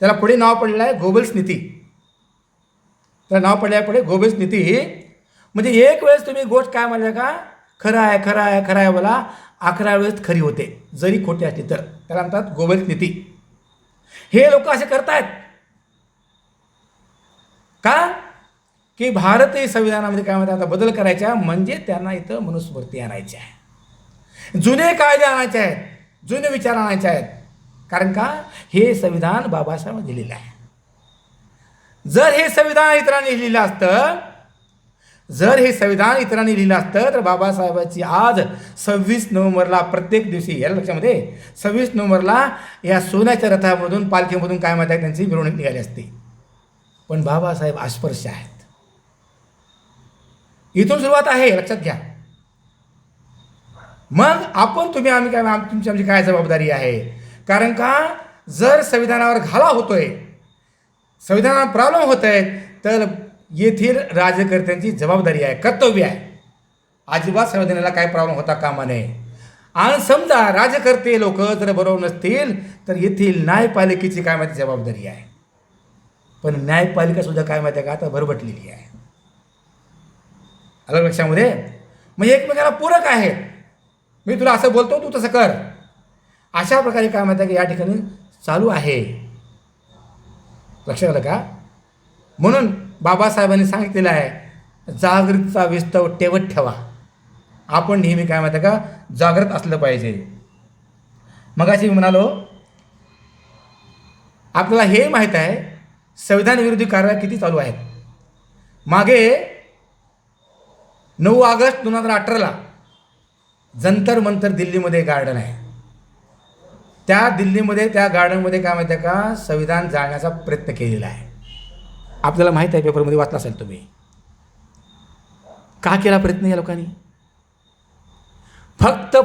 त्याला पुढे नाव पडलं आहे गोबेल्स नीती. त्याला नाव पडलं आहे पुढे गोबेल्स नीती. म्हणजे एक वेळेस तुम्ही गोष्ट काय म्हणल्या का? खरं आहे, खरं आहे, खरं आहे बोला, 11 वेळेस खरी होते, जरी खोटी असली तर. त्याला म्हणतात गोबेल्स नीती. हे लोक असे करतायत का? की भारतीय संविधानामध्ये काय म्हणतात आता बदल करायचा म्हणजे त्यांना इथं मनुस्मृती आणायची आहे, जुने कायदे आणायचे आहेत, जुने विचार आणायचे आहेत. कारण का? हे संविधान बाबासाहेबांनी लिहिलेलं आहे. जर हे संविधान इतरांनी लिहिलं असतं, तर बाबासाहेबांची आज 26 नोव्हेंबरला प्रत्येक दिवशी, या लक्षामध्ये 26 नोव्हेंबरला या सोन्याच्या रथामधून, पालखीमधून काय म्हणतात त्यांची मिरवणूक निघाली असते. पण बाबासाहेब अस्पर्श आहेत. इथून सुरुवात आहे, लक्षात घ्या. मग तुम्ही आम्ही काय, आमची काय जबाबदारी आहे? कारण का जर संविधानावर घाला होतोय, संविधानावर प्रॉब्लेम होत आहे, तर येथील राज्यकर्त्यांची जबाबदारी आहे, कर्तव्य आहे. अजिबात संविधानाला काय प्रॉब्लेम होता कामा नये. आणि समजा राज्यकर्ते लोक जर बरोबर नसतील तर येथील न्यायपालिकेची काय माहिती जबाबदारी आहे. पण न्यायपालिकासुद्धा काय माहिती आहे का आता भरभटलेली आहे. अलग लक्षामध्ये. म्हणजे एकमेकाला पूरक आहे. मी तुला असं बोलतो, तू तसं कर, अशा प्रकारे काय माहिती आहे की या ठिकाणी चालू आहे. लक्षात आलं का? म्हणून बाबासाहेबांनी सांगितलेलं आहे जागृतीचा विस्तव ठेवत ठेवा. आपण नेहमी काय माहिती आहे का जागृत असलं पाहिजे. मगाशी मी म्हणालो आपल्याला हे माहीत आहे संविधान विरोधी कारवाया किती चालू आहेत. मागे 9 ऑगस्ट 2018ला जंतर मंतर दिल्लीमध्ये गार्डन आहे. त्या दिल्लीमध्ये त्या गार्डनमध्ये काय माहिती आहे का संविधान जाळण्याचा प्रयत्न केलेला आहे. आपल्याला माहीत आहे, पेपरमध्ये वाचला असेल तुम्ही. का केला प्रयत्न या लोकांनी? फक्त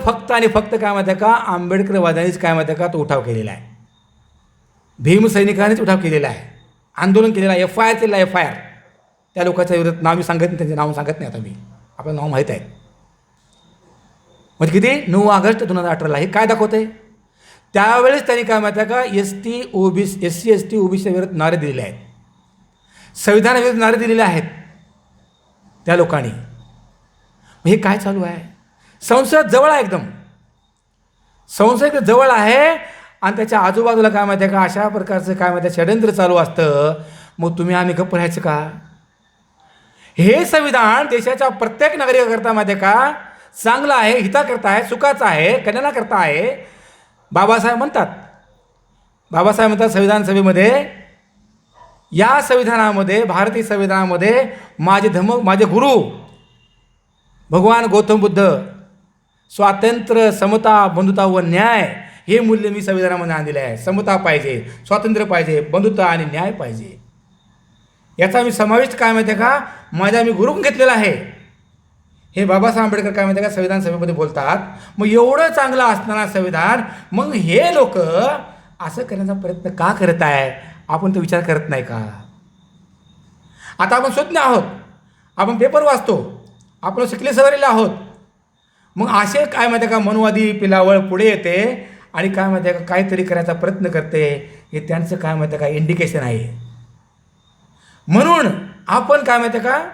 काय माहिती आहे का आंबेडकरवाद्यांनीच काय माहिती आहे का तो उठाव केलेला आहे. भीमसैनिकांनीच उठाव केलेला आहे, आंदोलन केलेलं आहे, FIR केलेला आहे. FIR त्या लोकांच्या विरोधात नाव मी सांगत नाही, त्यांचे नाव सांगत नाही आता मी, आपलं नाव माहीत आहे. म्हणजे किती? 9 ऑगस्ट 2018ला. हे काय दाखवते? त्यावेळेस त्यांनी काय माहिती आहे का SC ST OBC विरोधात नारे दिलेले आहेत, संविधानाविरोधात नारे दिलेले आहेत. त्या लोकांनी. हे काय चालू आहे? संसद जवळ आहे, एकदम संसद जवळ आहे आणि त्याच्या आजूबाजूला काय माहिती आहे का अशा प्रकारचं काय माहिती आहे षड्यंत्र चालू असतं. मग तुम्ही आम्ही गप्प राहायचं का? हे संविधान देशाच्या प्रत्येक नागरिकाकरता माहिती आहे का चांगलं आहे, हिताकरता आहे, सुखाचं आहे, कल्याणाकरता आहे. बाबासाहेब म्हणतात संविधान सभेमध्ये, या संविधानामध्ये, भारतीय संविधानामध्ये माझे गुरु भगवान गौतम बुद्ध स्वातंत्र्य, समता, बंधुता व न्याय हे मूल्य मी संविधानामध्ये आणलेले आहे. समता पाहिजे, स्वातंत्र्य पाहिजे, बंधुता आणि न्याय पाहिजे. याचा मी समाविष्ट काय माहिती आहे का मी गुरुकडून घेतलेला आहे. हे बाबासाहेब आंबेडकर काय माहिती आहे का संविधान सभेमध्ये बोलतात. मग एवढं चांगलं असणारा संविधान, मग हे लोक असं करण्याचा प्रयत्न का करत आहे? आपण तो विचार करत नाही का? आता आपण सुज्ञ आहोत, आपण पेपर वाचतो, आपण शिकले सवरलेले आहोत. मग असे काय माहिती आहे का मनुवादी पिलावळ पुढे येते आणि काय माहिती आहे का काहीतरी करायचा प्रयत्न करते. हे त्यांचं काय माहिती आहे का इंडिकेशन आहे. म्हणून आपण काय माहिती आहे का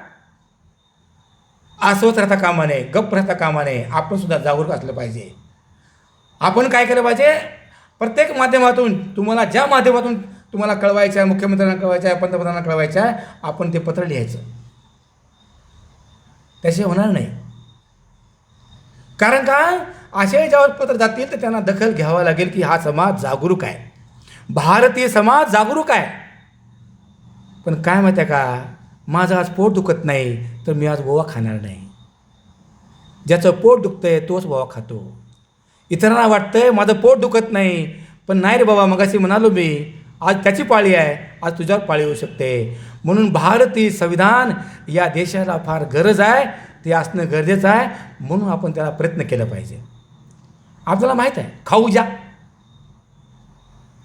अस्वस्थ राहता कामा नये, गप्प राहता कामा नये. आपण सुद्धा जागरूक असलं पाहिजे. आपण काय केलं पाहिजे? प्रत्येक माध्यमातून तुम्हाला ज्या माध्यमातून तुम्हाला कळवायचं आहे, मुख्यमंत्र्यांना कळवायचं आहे, पंतप्रधानांना कळवायचं आहे, आपण ते पत्र लिहायचं. त्याशिवाय होणार नाही. कारण का असे ज्यावर पत्र जातील तर त्यांना दखल घ्यावं लागेल की हा समाज जागरूक आहे, भारतीय समाज जागरूक आहे. पण काय माहिती आहे का माझं आज पोट दुखत नाही तर मी आज गोवा खाणार नाही. ज्याचं पोट दुखतंय तोच गोवा खातो. इतरांना वाटतंय माझं पोट दुखत नाही, पण नाही रे बाबा मगाशी म्हणालो मी, आज त्याची पाळी आहे, आज तुझ्यावर पाळी होऊ शकते. म्हणून भारतीय संविधान या देशाला फार गरज आहे, ते असणं गरजेचं आहे. म्हणून आपण त्याला प्रयत्न केला पाहिजे. आपल्याला माहीत आहे खाऊजा,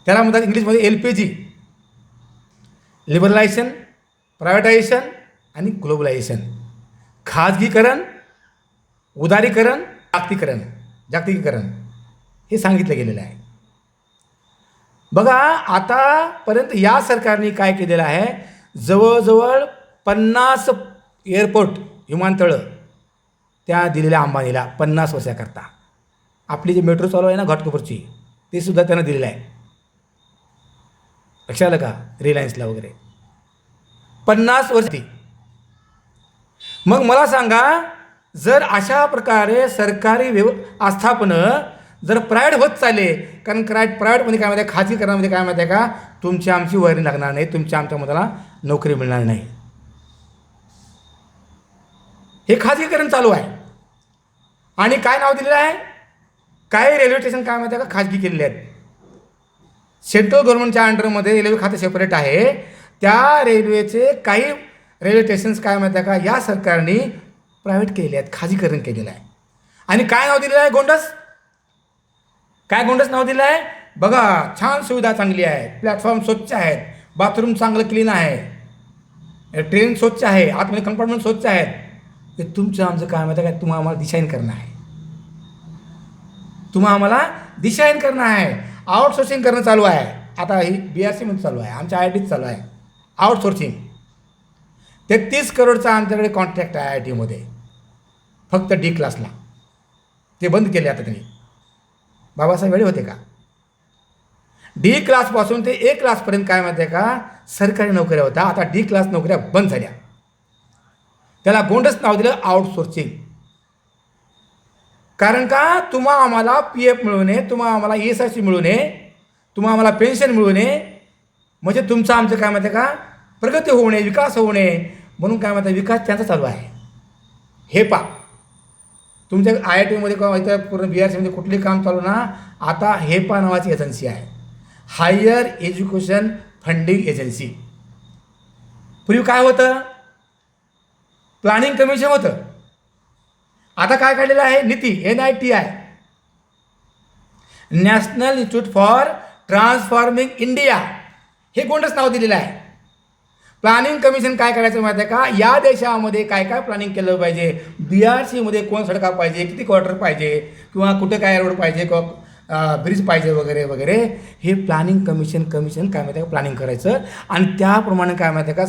त्याला म्हणतात इंग्लिशमध्ये LPG, लिबरलायझेशन, प्रायव्हेटायझेशन आणि ग्लोबलायझेशन. खाजगीकरण, उदारीकरण, जागतिकीकरण हे सांगितलं गेलेलं आहे. बघा आतापर्यंत या सरकारने काय केलेलं आहे, जवळजवळ 50 एअरपोर्ट, विमानतळं त्या दिलेल्या अंबानीला 50 वर्षाकरता. आपली जी मेट्रो चालू आहे ना घाटकोपरची, ते सुद्धा त्यांना दिलेलं आहे. लक्षात आलं का? रिलायन्सला वगैरे 50 वर्ष. मग मला सांगा जर अशा प्रकारे सरकारी आस्थापनं जर प्रायव्हेट होत चालले, कारण प्रायव्हेटमध्ये काय माहिती आहे खाजगीकरणामध्ये काय माहिती आहे का तुमची आमची वैरी लागणार नाही, तुमच्या आमच्या मुलाला नोकरी मिळणार नाही. हे खाजगीकरण चालू आहे. आणि काय नाव दिलेलं आहे? काही रेल्वे स्टेशन काय माहिती आहे का खाजगी केलेले आहेत. सेंट्रल गव्हर्नमेंटच्या अंडरमध्ये रेल्वे खातं सेपरेट आहे. त्या रेल्वेचे काही रेल्वे स्टेशन्स काय माहिती आहे का या सरकारने प्रायव्हेट केले आहेत, खाजगीकरण केलेलं आहे. आणि काय नाव दिलेलं आहे? गोंडस नाव दिलं आहे. बघा छान सुविधा चांगली आहे, प्लॅटफॉर्म स्वच्छ आहेत, बाथरूम चांगलं क्लीन आहे, ट्रेन स्वच्छ आहे, आतमध्ये कंपार्टमेंट स्वच्छ आहेत. हे तुमचं आमचं काय माहिती आहे का तुम्हाला आम्हाला दिशाहीन करणं आहे. आउटसोर्सिंग करणं चालू आहे. आता ही BRC मध्ये चालू आहे, आमच्या IITत चालू आहे आउटसोर्सिंग. 33 करोडचा आमच्याकडे कॉन्ट्रॅक्ट आहे IITमध्ये, फक्त D क्लासला. ते बंद केले आता त्यांनी. बाबासाहेब वेळे होते का? D क्लासपासून ते A क्लासपर्यंत काय माहिती आहे का सरकारी नोकऱ्या होत्या. आता D क्लास नोकऱ्या बंद झाल्या. त्याला गोंडस नाव दिलं आउटसोर्सिंग. कारण का तुम्हा आम्हाला PF मिळू नये, तुम्हा आम्हाला ESIC मिळू नये, तुम्हा आम्हाला पेन्शन मिळू नये, म्हणजे तुमचं आमचं काय माहिती आहे का प्रगती होऊ नये, विकास होऊ नये. म्हणून काय माहिती आहे विकास त्यांचा चालू आहे. हे पा तुमच्या IITमध्ये किंवा इथं पूर्ण BRCमध्ये कुठली काम चालू ना, आता हेपा नावाची एजन्सी आहे, हायर एज्युकेशन फंडिंग एजन्सी. पूर्वी काय होतं? प्लॅनिंग कमिशन होतं. आता काय काढलेलं आहे? नीती, NITI, national institute for transforming India. हे गोंडस नाव दिलेलं आहे. प्लॅनिंग कमिशन काय करायचं माहिती आहे का या देशामध्ये काय काय प्लॅनिंग केलं पाहिजे, BRCमध्ये कोण सडका पाहिजे, किती क्वार्टर पाहिजे, किंवा कुठे काय रोड पाहिजे, किंवा ब्रिज पाहिजे वगैरे वगैरे. हे प्लॅनिंग कमिशन काय माहिती आहे का प्लॅनिंग करायचं. आणि त्याप्रमाणे काय माहिती आहे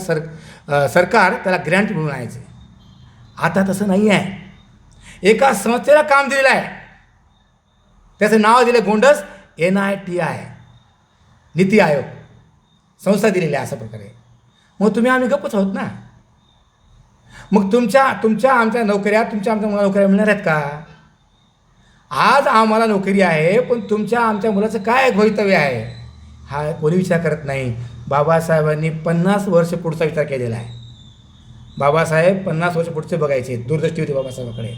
का सरकार त्याला ग्रँट मिळून आणायचं. आता तसं नाही आहे. एका संस्थेला काम दिलेलं आहे, त्याचं नाव दिलं गोंडस NITI, नीती आयोग संस्था दिलेली आहे अशा प्रकारे. मग तुम्ही आम्ही गप्पच आहोत ना. मग तुमच्या आमच्या नोकऱ्या आमच्या नोकऱ्या मिळणार आहेत का? आज आम्हाला नोकरी आहे, पण आमच्या मुलाचं काय भवितव्य आहे हा कोणी विचार करत नाही. बाबासाहेबांनी 50 वर्ष पुढचा विचार केलेला आहे. बाबासाहेब 50 वर्ष पुढचे बघायचे, दूरदृष्टी होती बाबासाहेबांकडे.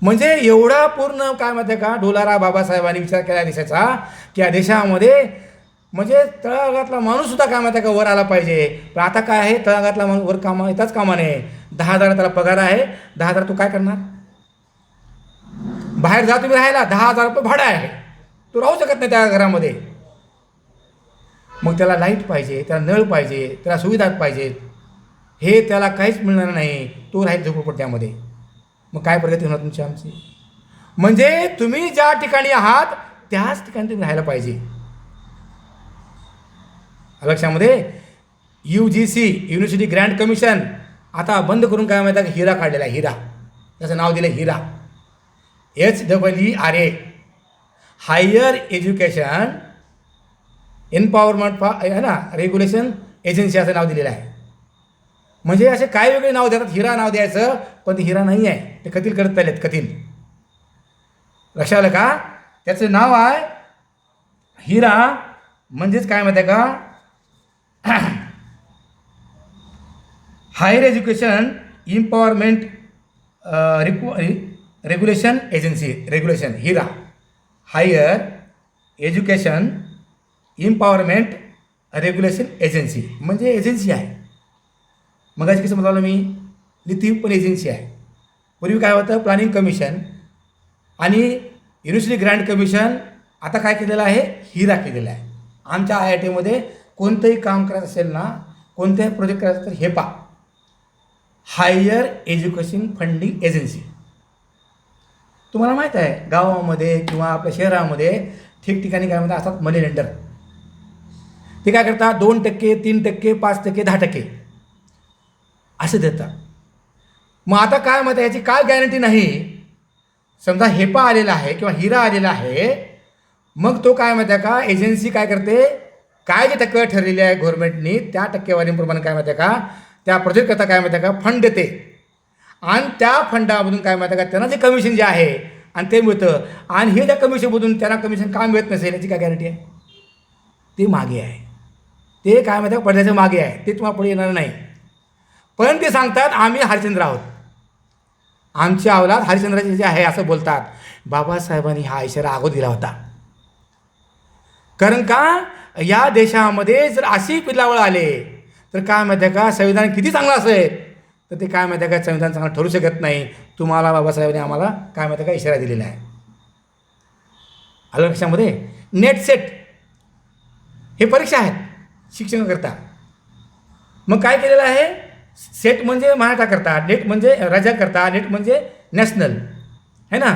म्हणजे एवढा पूर्ण काय म्हणते का डोलारा बाबासाहेबांनी विचार केला देशाचा, की या देशामध्ये म्हणजे तळागातला माणूससुद्धा काय म्हणते का वर आला पाहिजे. पण आता काय आहे, तळागातला माणूस वर येताच कामा नये. 10,000 त्याला पगार आहे, 10,000 तू काय करणार? बाहेर जा तुम्ही राहायला, 10,000 रुपये भाडं आहे, तू राहू शकत नाही त्या घरामध्ये. मग त्याला लाईट पाहिजे, त्याला नळ पाहिजे, त्याला सुविधा पाहिजेत. हे त्याला काहीच मिळणार नाही, तो राहील झोपडपट्ट्यामध्ये. मग काय प्रगती होणार तुमची आमची? म्हणजे तुम्ही ज्या ठिकाणी आहात त्याच ठिकाणी तुम्ही राहायला पाहिजे. लक्षामध्ये UGC युनिव्हर्सिटी ग्रँट कमिशन आता बंद करून काय माहिती आहे का हिरा काढलेला आहे. हिरा, त्याचं नाव दिलं हिरा, HEERA, हायर एज्युकेशन एम्पॉवरमेंट आहे ना रेग्युलेशन एजन्सी असं नाव दिलेलं आहे. म्हणजे असे काय वेगळे नाव देतात. हिरा नाव द्यायचं, पण ते हिरा नाही आहे, ते कथील करत चाललेत, कथील. लक्षात आलं का? त्याचं नाव आहे हिरा. म्हणजेच काय माहिती आहे का higher education empowerment regulation agency, regulation HERA, higher education empowerment regulation agency. म्हणजे एजन्सी आहे. मग आज कसं म्हणालो मी, नीती पण एजन्सी आहे. पूर्वी काय होतं, प्लॅनिंग कमिशन आणि युनिव्हर्सिटी ग्रँट कमिशन. आता काय केलेलं आहे, हिरा केलेला आहे. आमच्या IITमध्ये कोणतंही काम करायचं असेल ना, कोणत्याही प्रोजेक्ट करायचं तर हेपा, हायर एज्युकेशन फंडिंग एजन्सी. तुम्हाला माहीत आहे गावामध्ये किंवा आपल्या शहरामध्ये ठिकठिकाणी काय म्हणतात असतात मनी लेंडर. ते काय करतात 2%, 3%, 5%, 10% असे देतात. मग आता काय म्हणतात याची काय गॅरंटी नाही. समजा हेपा आलेला आहे किंवा हिरा आलेला आहे, मग तो काय म्हणते का एजन्सी काय करते, काय जे टक्केवारी ठरलेली आहे गव्हर्नमेंटनी त्या टक्केवारीप्रमाणे काय म्हणते का त्या प्रोजेक्ट करता काय म्हणते का फंड देते. आणि त्या फंडामधून काय म्हणते का त्यांना जे कमिशन जे आहे आणि ते मिळतं. आणि हे ज्या कमिशनमधून त्यांना कमिशन का मिळत नसेल याची काय गॅरंटी आहे? ते मागे आहे, ते काय म्हणते पडद्याच्या मागे आहे, ते तुम्हाला पुढे येणार नाही. पण ते सांगतात आम्ही हरिश्चंद्र आहोत, आमची अवलाद हरिश्चंद्राची जे आहे असं बोलतात. बाबासाहेबांनी हा इशारा अगोदर दिला होता. कारण का या देशामध्ये जर अशी पिल्लावळ आले तर काय माहिती आहे का संविधान किती चांगलं असेल तर ते काय माहिती आहे का संविधान चांगलं ठरू शकत नाही. तुम्हाला बाबासाहेबांनी आम्हाला काय माहिती आहे का इशारा दिलेला आहे. आलं लक्षामध्ये? नेट सेट हे परीक्षा आहेत शिक्षणाकरता. मग काय केलेलं आहे, सेट म्हणजे महाराष्ट्र करता, नेट म्हणजे राज्याकरता, नेट म्हणजे नॅशनल है ना.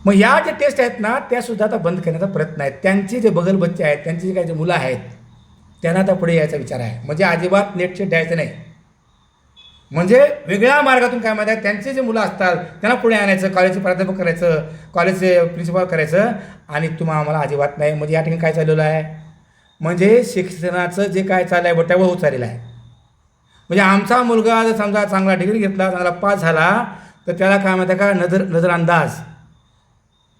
मग या जे टेस्ट आहेत ना त्यासुद्धा आता बंद करण्याचा प्रयत्न आहे. त्यांचे जे बगल बच्चे आहेत, त्यांचे जे काही जे मुलं आहेत त्यांना आता पुढे यायचा विचार आहे. म्हणजे अजिबात नेट सेट द्यायचं नाही. म्हणजे वेगळ्या मार्गातून काय माहिती आहे त्यांचे जे मुलं असतात त्यांना पुढे आणायचं, कॉलेजचे प्राध्यापक करायचं, कॉलेजचे प्रिन्सिपल करायचं आणि तुम्हाला आम्हाला अजिबात नाही. म्हणजे या ठिकाणी काय चाललेलं आहे, म्हणजे शिक्षणाचं जे काय चाललं आहे बट्ट्यावर होत चाललेलं आहे. म्हणजे आमचा मुलगा जर समजा चांगला डिग्री घेतला, चांगला पास झाला तर त्याला काय माहिती आहे का नजरअंदाज.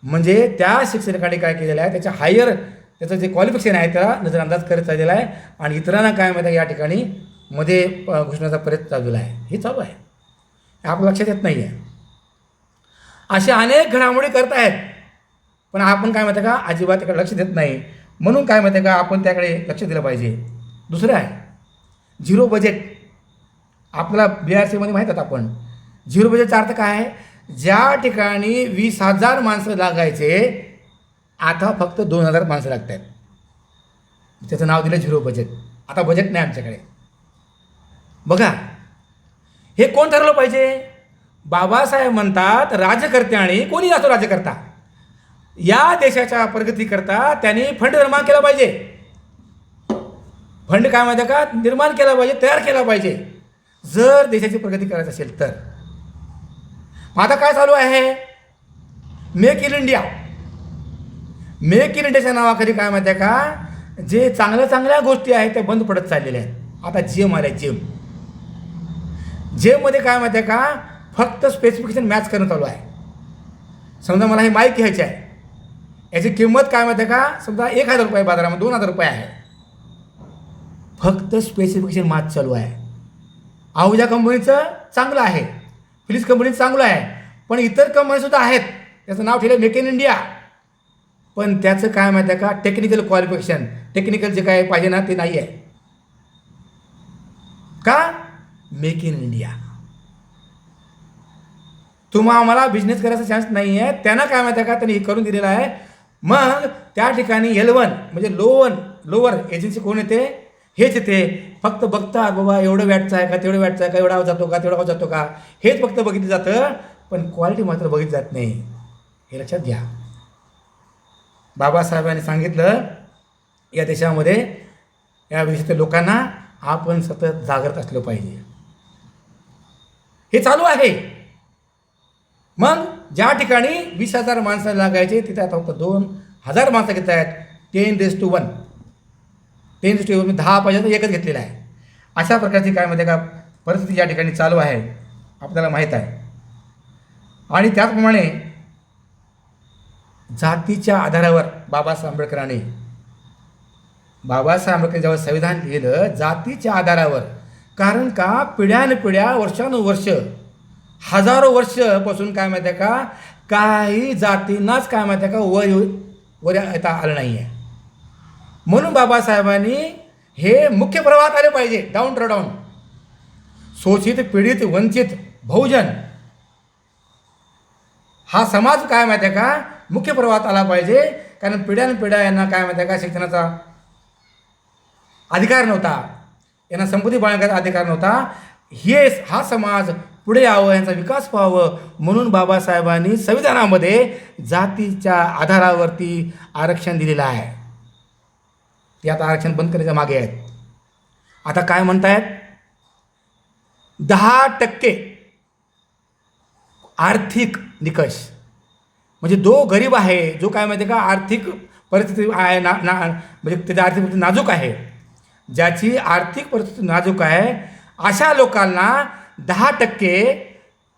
म्हणजे त्या शिक्षकाने काय केलेलं आहे त्याच्या हायर त्याचं जे क्वालिफिकेशन आहे त्याला नजरअंदाज करत चाललेला आहे. आणि इतरांना काय माहिती आहे या ठिकाणी मध्ये घुसण्याचा प्रयत्न चाललेला आहे. हे चालू आहे, आपल्या लक्षात येत नाही आहे. अशा अनेक घडामोडी करत आहेत पण आपण काय माहिती आहे का अजिबात त्याकडे लक्ष देत नाही. म्हणून काय माहिती आहे का आपण त्याकडे लक्ष दिलं पाहिजे. दुसरं आहे झिरो बजेट. आपल्याला BRCमध्ये माहीत आहेत आपण झिरो बजेटचा अर्थ काय आहे, ज्या ठिकाणी 20,000 माणसं लागायचे आता फक्त 2,000 माणसं लागत आहेत. त्याचं नाव दिलं झिरो बजेट. आता बजेट नाही आमच्याकडे. बघा हे कोण ठरवलं पाहिजे. बाबासाहेब म्हणतात राज्यकर्त्याने कोणी असो राज्यकर्ता या देशाच्या प्रगतीकरता त्यांनी फंड निर्माण केला पाहिजे. फंड काय माहिती आहे का निर्माण केला पाहिजे, तयार केला पाहिजे. जर देशाची प्रगती करायची असेल तर. मग आता काय चालू आहे? Make in India. Make in इंडियाच्या नावाखाली काय माहिती आहे का, जे चांगल्या गोष्टी आहेत त्या बंद पडत चाललेल्या आहेत. आता जिम आल्या, जिममध्ये काय माहिती आहे का, फक्त स्पेसिफिकेशन मॅच करणं चालू आहे. समजा मला हे माईक घ्यायची आहे, याची किंमत काय माहिती आहे का, समजा 1,000 रुपये बाजारामध्ये 2,000 रुपये आहे. फक्त स्पेसिफिकेशन मॅच चालू आहे. आहुजा कंपनीचं चांगलं आहे, फिलिप्स कंपनीचं चांगलं आहे, पण इतर कंपनीसुद्धा आहेत, त्याचं नाव ठेवलं मेक इन इंडिया. पण त्याचं काय माहिती आहे का, टेक्निकल क्वालिफिकेशन, टेक्निकल जे काय पाहिजे ना ते नाही आहे. का? Make in India. तुम्हाला आम्हाला बिझनेस करायचा चान्स नाही आहे. त्यांना काय माहिती आहे का, त्यांनी हे करून दिलेलं आहे. मग त्या ठिकाणी L1 म्हणजे लोअर एजन्सी कोण येते, हेच येते. फक्त बघतात बाबा एवढं वॅटचं आहे का, तेवढं वॅटचं आहे का, एवढा आवाज जातो का, तेवढा आवाज जातो का, हेच फक्त बघितलं जातं. पण क्वालिटी मात्र बघितली जात नाही. हे लक्षात घ्या. बाबासाहेबांनी सांगितलं या देशामध्ये या विशिष्ट लोकांना आपण सतत जागृत असलं पाहिजे. हे चालू आहे. मग ज्या ठिकाणी 20,000 माणसं लागायचे तिथे आता फक्त 2,000 माणसं घेत आहेत. 10:1. 10:1 10 पाहिजे तर एकच घेतलेला आहे. अशा प्रकारची काय माहिती आहे का परिस्थिती या ठिकाणी चालू आहे, आपल्याला माहीत आहे. आणि त्याचप्रमाणे जातीच्या आधारावर बाबासाहेब आंबेडकरांनी जेव्हा संविधान लिहिलं जातीच्या आधारावर, कारण का पिढ्यानपिढ्या वर्षानुवर्ष हजारो वर्षापासून काय माहिती आहे का काही जातींनाच काय माहिती आहे का वर येता आलं नाही आहे. म्हणून बाबासाहेबांनी हे मुख्य प्रवाहात आले पाहिजे. डाऊन टू डाऊन शोषित पीडित वंचित बहुजन हा समाज काय माहिती आहे का मुख्य प्रवाहात आला पाहिजे. कारण पिढ्यानपिढ्या यांना काय माहिती आहे का शिक्षणाचा अधिकार नव्हता, यांना संपत्ती बाळगण्याचा अधिकार नव्हता. हा समाज पुढे यावं, यांचा विकास व्हावं म्हणून बाबासाहेबांनी संविधानामध्ये जातीच्या आधारावरती आरक्षण दिलेलं आहे. ते आता आरक्षण बंद करण्याच्या मागे आहेत. आता काय म्हणतायत 10% आर्थिक निकष, म्हणजे जो गरीब आहे, जो काय माहिती आहे का आर्थिक परिस्थिती आहे म्हणजे त्याची आर्थिक परिस्थिती नाजूक आहे, ज्याची आर्थिक परिस्थिती नाजूक आहे अशा लोकांना 10%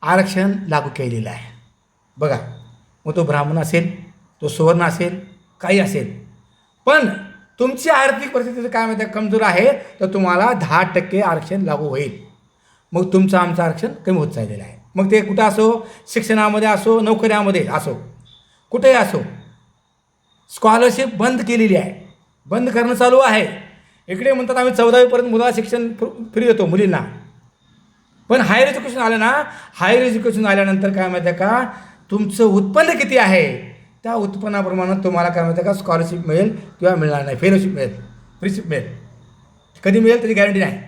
आरक्षण लागू केलेलं आहे. बघा, मग तो ब्राह्मण असेल, तो सुवर्ण असेल, काही असेल, पण तुमची आर्थिक परिस्थिती काय माहिती कमजोर आहे तर तुम्हाला 10% आरक्षण लागू होईल. मग तुमचं आमचं आरक्षण कमी होत चाललेलं आहे. मग ते कुठं असो, शिक्षणामध्ये असो, नोकऱ्यामध्ये असो, कुठेही असो. स्कॉलरशिप बंद केलेली आहे, बंद करणं चालू आहे. इकडे म्हणतात आम्ही 14वीपर्यंत मुलाला शिक्षण फ्री देतो मुलींना, पण हायर एज्युकेशन आलं ना, हायर एज्युकेशन आल्यानंतर काय माहिती आहे का तुमचं उत्पन्न किती आहे त्या उत्पन्नाप्रमाणे तुम्हाला काय माहिती आहे का स्कॉलरशिप मिळेल किंवा मिळणार नाही, फेलोशिप मिळेल, फ्रीशिप मिळेल. कधी मिळेल त्याची गॅरंटी नाही.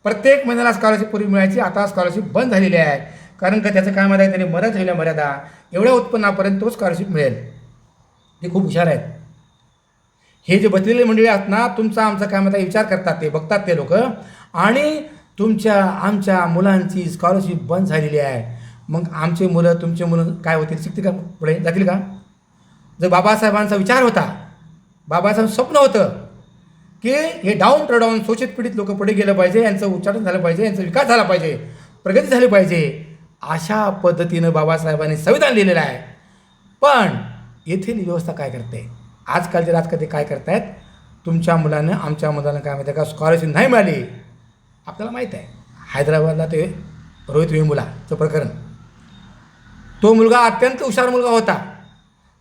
प्रत्येक महिन्याला स्कॉलरशिप पूर्वी मिळायची, आता स्कॉलरशिप बंद झालेली आहे. कारण का त्याचं काय माहिती आहे त्यांनी मर्यादा ठेवल्या, मर्यादा एवढ्या उत्पन्नापर्यंत तो स्कॉलरशिप मिळेल. ते खूप हुशार आहेत. हे जे बसलेले मंडळी आहेत ना, तुमचा आमचा काय माहिती विचार करतात, ते बघतात ते लोक, आणि तुमच्या आमच्या मुलांची स्कॉलरशिप बंद झालेली आहे. मग आमचे मुलं तुमचे मुलं काय होतील, शिकतील का, पुढे जातील का? जर बाबासाहेबांचा विचार होता, बाबासाहेबांचं स्वप्न होतं की हे डाऊन टू डाऊन शोषित पीडित लोक पुढे गेलं पाहिजे, यांचं उच्चाटन झालं पाहिजे, यांचा विकास झाला पाहिजे, प्रगती झाली पाहिजे, अशा पद्धतीनं बाबासाहेबांनी संविधान लिहिलेलं आहे. पण येथील व्यवस्था काय करते, आजकालचे राजकारणी काय करतायत, तुमच्या मुलानं आमच्या मुलांना काय माहिती आहे का स्कॉलरशिप नाही मिळाली. आपल्याला माहीत आहे हैदराबादला ते रोहित वेमुलाचं प्रकरण. तो मुलगा अत्यंत हुशार मुलगा होता,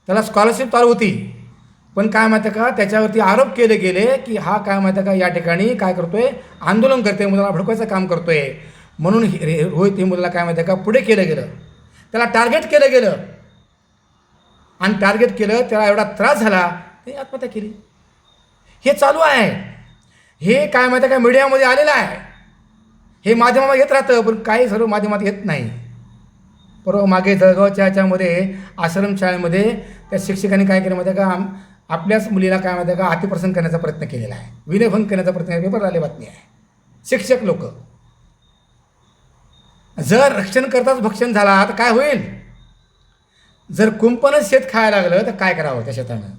त्याला स्कॉलरशिप चालू होती, पण काय माहिती आहे का त्याच्यावरती आरोप केले गेले की हा काय माहिती आहे का या ठिकाणी काय करतोय, आंदोलन करतोय, मुलाला भडकवायचं काम करतोय. म्हणून रोहित वेमुलाला काय माहिती आहे का पुढे केलं गेलं, त्याला टार्गेट केलं गेलं, आणि टार्गेट केलं, त्याला एवढा त्रास झाला, ते आत्महत्या केली. हे चालू आहे. हे काय माहिती आहे का मीडियामध्ये आलेलं आहे, हे माध्यमात येत राहतं, पण काही सर्व माध्यमात येत नाही. परवा मागे जळगावच्या ह्याच्यामध्ये आश्रमशाळेमध्ये त्या शिक्षकांनी काय केलं माहिती आहे का, आपल्याच मुलीला काय माहिती आहे का अतिप्रसंग करण्याचा प्रयत्न केलेला आहे, विनयभंग करण्याचा प्रयत्न, पेपर आले बातमी आहे. शिक्षक लोक जर रक्षण करताच भक्षण झाला तर काय होईल? जर कुंपणच शेत खायला लागलं तर काय करावं त्या शेतानं?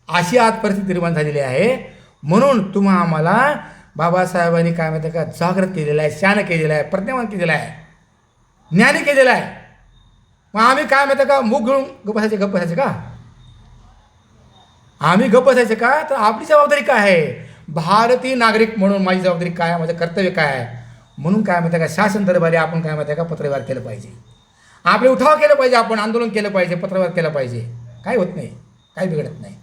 अशी आज परिस्थिती निर्माण झालेली आहे. म्हणून तुम्हा आम्हाला बाबासाहेबांनी काय माहिती का जागृत केलेलं आहे, शान केलेलं आहे, प्रज्ञावान केलेलं आहे, ज्ञानी केलेलं आहे. मग आम्ही काय माहिती का मूग घेऊन गप्प बसायचे का? आम्ही गप्प बसायचे का? तर आपली जबाबदारी काय आहे? भारतीय नागरिक म्हणून माझी जबाबदारी काय आहे, माझं कर्तव्य काय आहे? म्हणून काय माहिती का शासन दरबारी आपण काय माहिती का पत्रव्यवहार केलं पाहिजे, आपले उठाव केलं पाहिजे, आपण आंदोलन केलं पाहिजे, पत्रव्यवहार केलं पाहिजे. काय होत नाही, काही बिघडत नाही.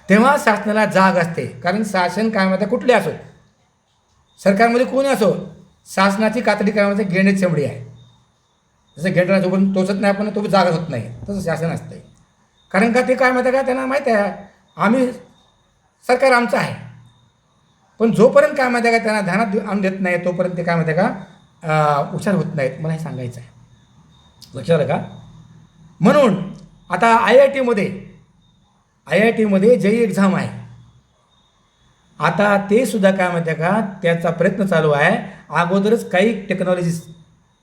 तेव्हा शासनाला जाग असते. कारण शासन काय माहिती कुठले असो, सरकारमध्ये कोणी असो, शासनाची कातडी काय म्हणते गेंडेच चमडी आहे. जसं गेंडाला जोपर्यंत टोचत नाही आपण तो जागा होत नाही, तसं शासन असतं. कारण का ते काय माहिती का त्यांना माहीत आहे आम्ही सरकार आमचं आहे. पण जोपर्यंत काय माहिती आहे का त्यांना ध्यानात आणून देत नाही तोपर्यंत ते काय माहिती आहे का हुशार होत नाहीत. मला हे सांगायचं आहे, लक्षात आलं का? म्हणून आता आय आय टीमध्ये जेई एक्झाम आहे. आता ते सुद्धा काय माहिती आहे का त्याचा प्रयत्न चालू आहे. अगोदरच काही टेक्नॉलॉजीज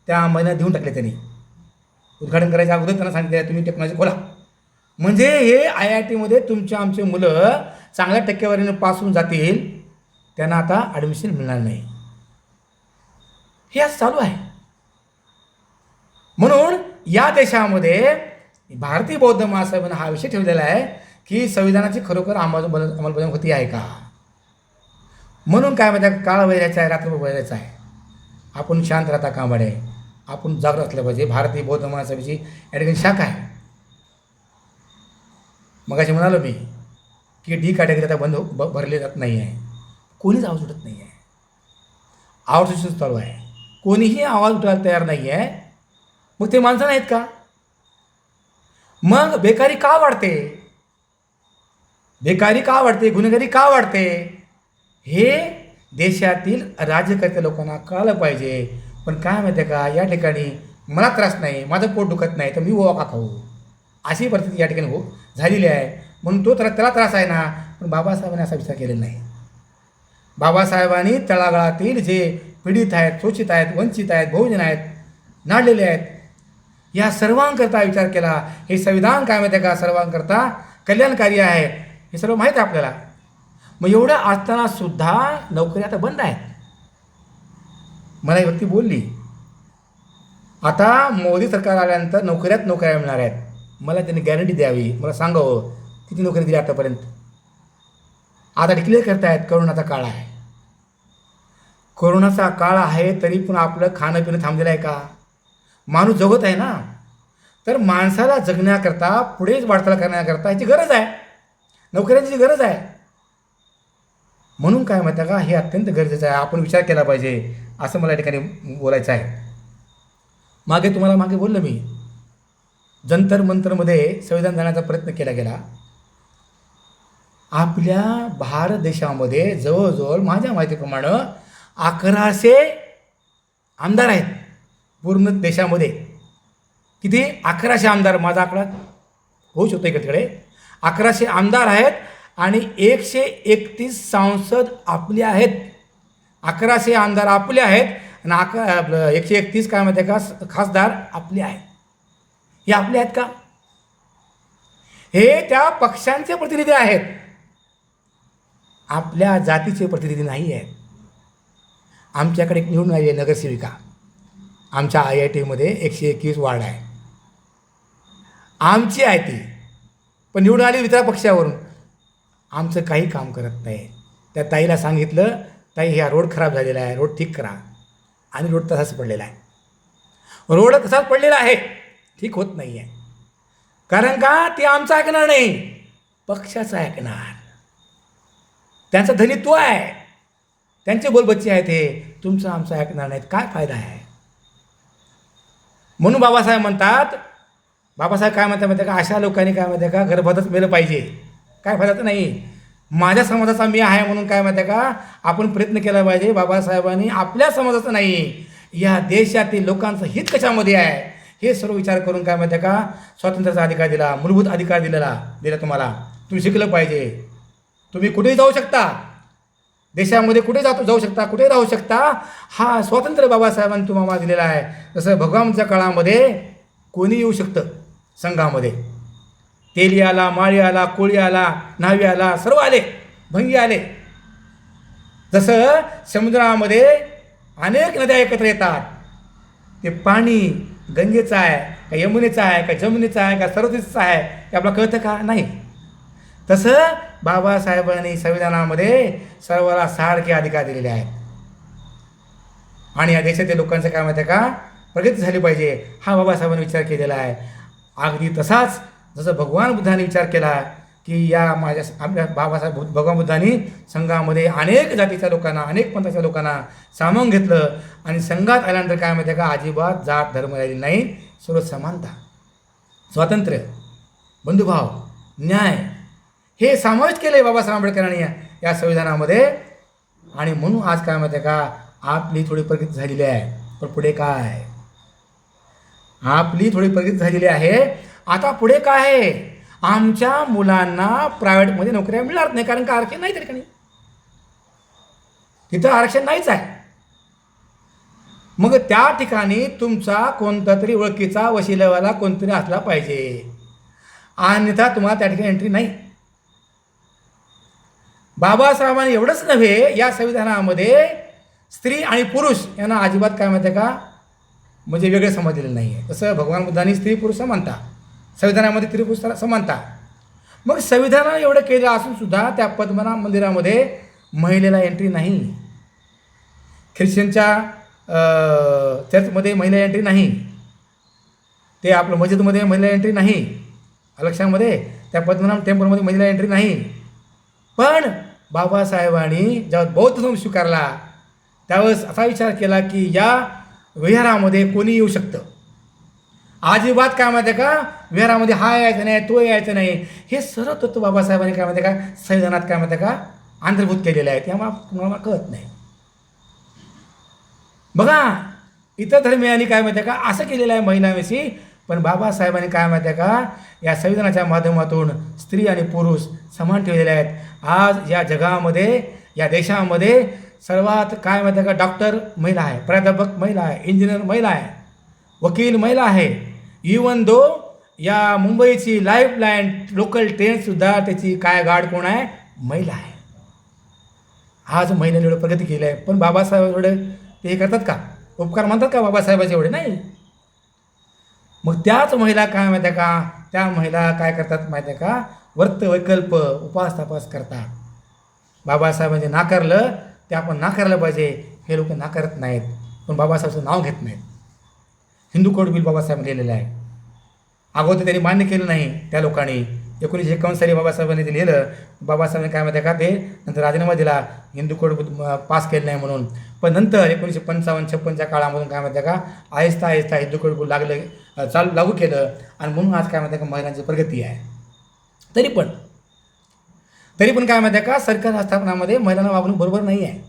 त्या महिन्यात देऊन टाकले त्यांनी. उद्घाटन करायच्या अगोदर त्यांना सांगितलं आहे तुम्ही टेक्नॉलॉजी खोला. म्हणजे हे आय आय टीमध्ये आमचे मुलं चांगल्या टक्केवारीनं पास होऊन जातील, त्यांना आता ॲडमिशन मिळणार नाही. हे आज चालू आहे. म्हणून या देशामध्ये भारतीय बौद्ध महासभेनं हा विषय ठेवलेला आहे की संविधानाची खरोखर अंमलबजावणी होती आहे का? म्हणून काय माहिती आहे काळ वैरायचा आहे, रात्र वैरायचा आहे. आपण शांत राहता कामा नये, आपण जागृत असलं पाहिजे. भारतीय बौद्ध महासभेची या ठिकाणी शाखा आहे. मगाशी म्हणालो मी की डी कॅटेगरी आता भरले जात नाही आहे. कोणीच आवाज उठत नाही आहे. आवाज उठून चालू आहे, कोणीही आवाज उठायला तयार नाही आहे. मग ते माणसं नाहीत का? मग बेकारी का वाढते? गुन्हेगारी का वाढते? हे देशातील राज्यकर्ते लोकांना कळलं पाहिजे. पण काय माहिती आहे का या ठिकाणी मला त्रास नाही, माझं पोट दुखत नाही तर मी ओवा का खाऊ, अशी परिस्थिती या ठिकाणी झालेली आहे. म्हणून त्याला त्रास आहे ना. पण बाबासाहेबांनी असा विचार केलेला नाही. बाबासाहेबांनी तळागाळातील जे पीडित आहेत, शोषित आहेत, वंचित आहेत, बहुजन आहेत, नाडलेले आहेत, या सर्वांकरता विचार केला. हे संविधान काय माहिती आहे का सर्वांकरता कल्याणकारी आहे, हे सर्व माहीत आहे आपल्याला. मग एवढ्या असताना सुद्धा नोकरी आता बंद आहेत. मला एक व्यक्ती बोलली आता मोदी सरकार आल्यानंतर नोकऱ्या मिळणार आहेत. मला त्यांनी गॅरंटी द्यावी, मला सांगावं किती नोकरी दिली आतापर्यंत. आता डिक्लेअर करतायत करोनाचा काळ आहे. कोरोनाचा काळ आहे तरी पण आपलं खाणं पिणं थांबलेलं आहे का? माणूस जगत आहे ना. तर माणसाला जगण्याकरता पुढेच वाटचाल करण्याकरता ह्याची गरज आहे, नोकऱ्यांची गरज आहे. म्हणून काय माहिती आहे का हे अत्यंत गरजेचं आहे. आपण विचार केला पाहिजे असं मला या ठिकाणी बोलायचं आहे. मागे बोललो मी, जंतर मंतरमध्ये संविधान जाण्याचा प्रयत्न केला गेला. आपल्या भारत देशामध्ये जवळजवळ माझ्या माहितीप्रमाणे 1100 आमदार आहेत पूर्ण देशामध्ये. किती? 1100 आमदार. माझा आकडा होऊ शकतो इकडे. 1100 आमदार आहेत आणि 131 सांसद आपले आहेत. 1100 आमदार आपले आहेत आणि 131 काय माहिती आहे का खासदार आपले आहेत. हे आपले आहेत का? हे त्या पक्षांचे प्रतिनिधी आहेत, आपल्या जातीचे प्रतिनिधी नाही आहेत. आमच्याकडे एक निवडून आलेली नगरसेविका, आमच्या आय आय टीमध्ये 121 वार्ड आहे, आमची आहे ती. पण निवडून आली इतर पक्षावरून. आमचं काही काम करत नाही. त्या ताईला सांगितलं ताई ह्या रोड खराब झालेला आहे, रोड ठीक करा. आणि रोड तसाच पडलेला आहे. रोड तसाच पडलेला आहे, ठीक होत नाही आहे. कारण का ते आमचं ऐकणार नाही, पक्षाचं ऐकणार. त्यांचा धनीत्व आहे, त्यांचे बोलबच्चे आहेत, हे तुमचं आमचं ऐकणार नाहीत. काय फायदा आहे? म्हणून बाबासाहेब म्हणतात, बाबासाहेब काय म्हणतात माहिती आहे का अशा लोकांनी काय म्हणतात का गर्भातच मेलं पाहिजे. काय फायदा नाही. माझ्या समाजाचा मी आहे म्हणून काय माहिती आहे का आपण प्रयत्न केला पाहिजे. बाबासाहेबांनी आपल्या समाजाचं नाही या देशातील लोकांचं हित कशामध्ये आहे हे सर्व विचार करून काय माहिती आहे का स्वातंत्र्याचा अधिकार दिला, मूलभूत अधिकार दिला तुम्हाला. तुम्ही शिकलं पाहिजे, तुम्ही कुठेही जाऊ शकता. देशामध्ये कुठे जाऊ शकता, कुठे राहू शकता, हा स्वातंत्र्य बाबासाहेबांनी तुम्हाला दिलेला आहे. जसं भगवानच्या काळामध्ये कोणी येऊ शकतं संघामध्ये. तेली आला, माळी आला, कोळी आला, न्हावी आला, सर्व आले, भंगी आले. जसं समुद्रामध्ये अनेक नद्या एकत्र येतात, ते पाणी गंगेचं आहे का यमुनेचं आहे का जमुनेचं आहे का सरस्वतीचं आहे ते आपल्याला कळतं का? नाही. तसं बाबासाहेबांनी संविधानामध्ये सर्वाला सारखे अधिकार दिलेले आहेत. आणि या देशातील लोकांचं काय माहिती आहे का, प्रगती झाली पाहिजे हा बाबासाहेबांनी विचार केलेला आहे. अगदी तसाच जसं भगवान बुद्धाने विचार केला की या आपल्या बाबासाहेब भगवान बुद्धांनी संघामध्ये अनेक जातीच्या लोकांना, अनेक पंथाच्या लोकांना सामावून घेतलं. आणि संघात आल्यानंतर काय माहिती आहे का, अजिबात जात धर्म राहिली नाही, सर्व समानता, स्वातंत्र्य, बंधुभाव, न्याय हे समाविष्ट केले बाबासाहेब आंबेडकरांनी या संविधानामध्ये. आणि म्हणून आज काय माहिती आहे का, आपली थोडी प्रगती झालेली आहे. पण पुढे काय, आपली थोडी प्रगती झालेली आहे, आता पुढे काय आहे, आमच्या मुलांना प्रायव्हेटमध्ये नोकऱ्या मिळणार नाही, कारण का आरक्षण नाही त्या ठिकाणी, तिथं आरक्षण नाहीच आहे. मग त्या ठिकाणी तुमचा कोणता तरी ओळखीचा वशिलेवाला कोणतरी असला पाहिजे, अन्यथा तुम्हाला त्या ठिकाणी एंट्री नाही. बाबासाहेबांनी एवढंच नव्हे, या संविधानामध्ये स्त्री आणि पुरुष यांना अजिबात काय माहिती आहे का, म्हणजे वेगळे समजलेलं नाही आहे. तसं भगवान बुद्धांनी स्त्री पुरुष समानता, संविधानामध्ये स्त्री पुरुष समानता. मग संविधानाने एवढं केलं असून सुद्धा त्या पद्मनाभ मंदिरामध्ये महिलेला एंट्री नाही, ख्रिश्चनच्या चर्चमध्ये महिला एंट्री नाही, ते आपलं मस्जिदमध्ये महिला एंट्री नाही, अलक्षामध्ये त्या पद्मनाभ टेम्पलमध्ये महिला एंट्री नाही. पण बाबासाहेबांनी जेव्हा बौद्ध धर्म स्वीकारला त्यावेळेस असा विचार केला की या विहारामध्ये कोणी येऊ शकतं. अजिबात काय माहिती आहे का, विहारामध्ये हा यायचं नाही, तो यायचं नाही, हे सर्व तत्व बाबासाहेबांनी काय माहिती आहे का संविधानात काय माहिती आहे का अंतर्भूत केलेले आहे. ते तुम्हाला कळत नाही. बघा इतर धर्मियांनी काय माहिती आहे का असं केलेलं आहे महिलांविषयी, पण बाबासाहेबांनी काय माहिती आहे का या संविधानाच्या माध्यमातून स्त्री आणि पुरुष समान ठेवलेले आहेत. आज या जगामध्ये, या देशामध्ये सर्वात काय माहिती आहे का, डॉक्टर महिला आहे, प्राध्यापक महिला आहे, इंजिनियर महिला आहे, वकील महिला आहे. इवन दो या मुंबईची लाईफलाईन लोकल ट्रेनसुद्धा त्याची काय गार्ड कोण आहे, महिला आहे. आज महिलांनी एवढं प्रगती केली आहे, पण बाबासाहेब एवढे ते हे करतात का, उपकार म्हणतात का बाबासाहेबाचे एवढे? नाही. मग त्याच महिला काय माहिती आहे का, त्या महिला काय करतात माहिती आहे का, वर्त वैकल्प उपास तपास करतात. बाबासाहेबांनी नाकारलं ते आपण नाकारलं पाहिजे, हे लोक नाकारत नाहीत, पण बाबासाहेबांचं नाव घेत नाहीत. हिंदू कोड बिल बाबासाहेब लिहिलेलं आहे, अगोदर त्यांनी मान्य केलं नाही त्या लोकांनी. 1951 साली बाबासाहेबांनी ते लिहिलं, बाबासाहेबांनी काय माहिती आहे का ते नंतर राजीनामा दिला, हिंदू कोड पास केलं नाही म्हणून. पण नंतर 1955-56च्या काळामधून काय माहिती आहे का आहिस्ता आहिस्ता हिंदू कोड लागू केलं. आणि म्हणून आज काय माहिती आहे का महिलांची प्रगती आहे. तरी पण काय माहिती आहे का सरकार आस्थापनामध्ये महिलांना वागणूक बरोबर नाही आहे.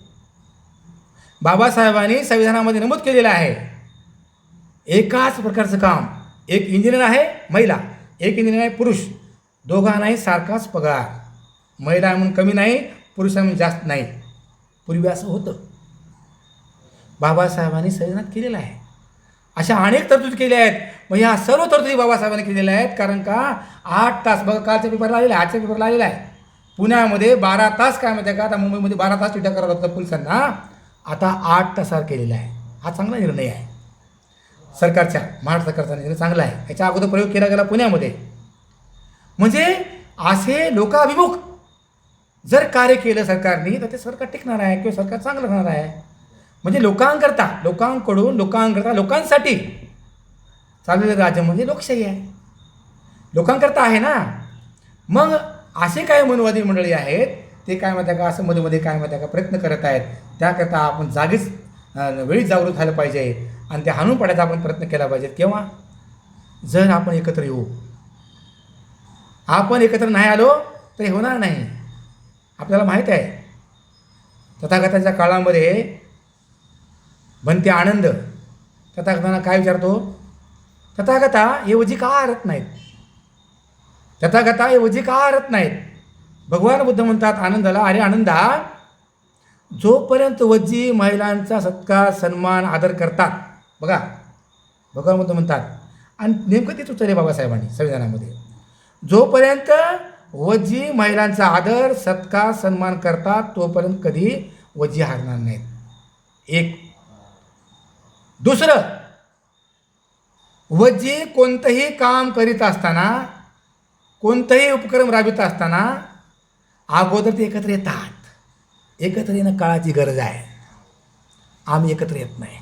बाबासाहेबांनी संविधानामध्ये नमूद केलेलं आहे, एकाच प्रकारचं काम, एक इंजिनियर आहे महिला, एक इंजिनियर आहे पुरुष, दोघांनाही सारखाच पगार, महिला म्हणून कमी नाही, पुरुष म्हणून जास्त नाही. पूर्वी असं होतं. बाबासाहेबांनी संविधानात केलेलं आहे. अशा अनेक तरतुदी केल्या आहेत. मग ह्या सर्व तरतुदी बाबासाहेबांनी केलेल्या आहेत. कारण का 8 तास, बघा कालच्या पेपरला आलेला आहे, आजच्या पेपरला आलेला आहे, पुण्यामध्ये 12 तास काय माहिती आहे का, आता मुंबईमध्ये 12 तास टिटा करत होतं पोलिसांना, आता 8 तासावर केलेला आहे. हा चांगला निर्णय आहे सरकारच्या, महाराष्ट्र सरकारचा निर्णय चांगला आहे. याच्या अगोदर प्रयोग केला गेला पुण्यामध्ये. म्हणजे असे लोकाभिमुख जर कार्य केलं सरकारने तर ते सरकार टिकणार आहे किंवा सरकार चांगलं राहणार आहे. म्हणजे लोकांकरता, लोकांकडून लोकांकरता, लोकांसाठी चाललेलं राज्य म्हणजे लोकशाही आहे, लोकांकरता आहे ना. मग असे काही मनवादी मंडळी आहेत ते काय माहिती आहे का असं मध्ये काय माहिती आहे का प्रयत्न करत आहेत. त्याकरता आपण जागीच वेळीच जागृत झालं पाहिजे आणि ते हाणून पाडायचा आपण प्रयत्न केला पाहिजे. केव्हा, जर आपण एकत्र येऊ. आपण एकत्र नाही आलो तर हे होणार नाही. आपल्याला माहीत आहे तथागताच्या काळामध्ये भंते आनंद तथागतांना काय विचारतो, तथागता हे वजी का हरत नाहीत, तथागता हे वजी का हरत नाहीत. भगवान बुद्ध म्हणतात आनंदाला, अरे आनंदा जोपर्यंत वज्जी महिलांचा सत्कार सन्मान आदर करतात, बघा भगवान म्हणतात, आणि नेमकं तेच उचलले बाबासाहेबांनी संविधानामध्ये, जोपर्यंत वज्जी महिलांचा आदर सत्कार सन्मान करतात तोपर्यंत कधी वज्जी हारणार नाहीत. एक. दुसरं, वज्जी कोणतंही काम करीत असताना, कोणतंही उपक्रम राबवित असताना अगोदर ते एकत्र येतात. एकत्र येणं काळाची गरज आहे. आम्ही एकत्र येत नाही.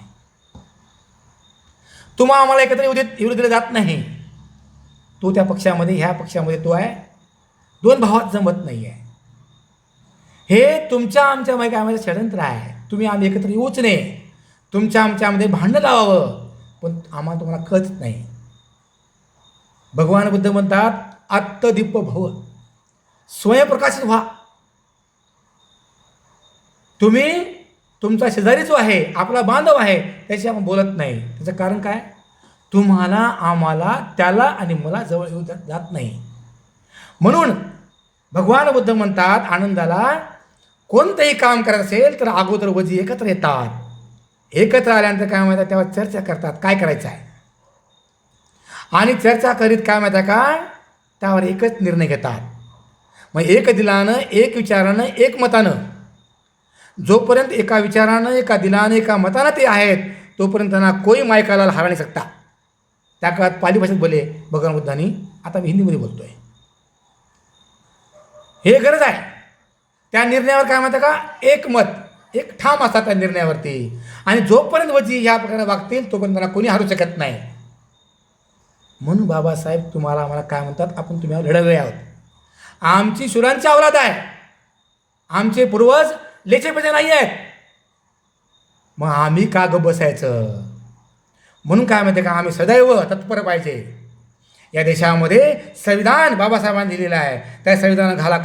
तुम्हा आम्हाला एकत्र येऊ दिलं जात नाही. तो त्या पक्षामध्ये, ह्या पक्षामध्ये तो आहे. दोन भावात जमत नाही आहे. हे तुमच्या आमच्या मागे आम्हाला षडयंत्र आहे. तुम्ही आम्ही एकत्र येऊच नये. तुमच्या आमच्यामध्ये भांडण लावावं, पण आम्हाला तुम्हाला कळत नाही. भगवान बुद्ध म्हणतात, आत्मदीप भव, स्वयंप्रकाशित व्हा. तुम्ही तुमचा शेजारी जो आहे, आपला बांधव आहे, त्याशी आपण बोलत नाही. त्याचं कारण काय? तुम्हाला आम्हाला त्याला आणि मला जवळ येऊ जात नाही. म्हणून भगवान बुद्ध म्हणतात, आनंदाला कोणतंही काम करत असेल तर अगोदर वजी एकत्र येतात. एकत्र आल्यानंतर काय माहिती, तेव्हा चर्चा करतात काय करायचं आहे, आणि चर्चा करीत काय माहिती का, त्यावर एकच निर्णय घेतात. मग एक दिलानं, एक विचारानं, एक मतानं, जोपर्यंत एका विचारानं, एका दिलानं, एका मतानं ते आहेत, तोपर्यंत त्यांना कोई मायकाला हरा नाही सकता. त्या काळात पाली भाषेत बोले भगवान बुद्धांनी, आता मी हिंदीमध्ये बोलतोय. हे गरज आहे. त्या निर्णयावर काय म्हणतात का, एक मत, एक ठाम असतात त्या निर्णयावरती. आणि जोपर्यंत वजी ह्या प्रकारे वागतील तोपर्यंत त्यांना कोणी हरू शकत नाही. म्हणून बाबासाहेब तुम्हाला आम्हाला काय म्हणतात, आपण तुम्ही लढवले आहोत. आमची शुरांची औलाद आहे. आमचे पूर्वज लेचेपचे नाही आहेत. मग आम्ही का गप्प बसायचं? म्हणून काय म्हणते का, आम्ही सदैव तत्पर पाहिजे. या देशामध्ये संविधान बाबासाहेबांनी दिलेलं आहे. त्या संविधान घाला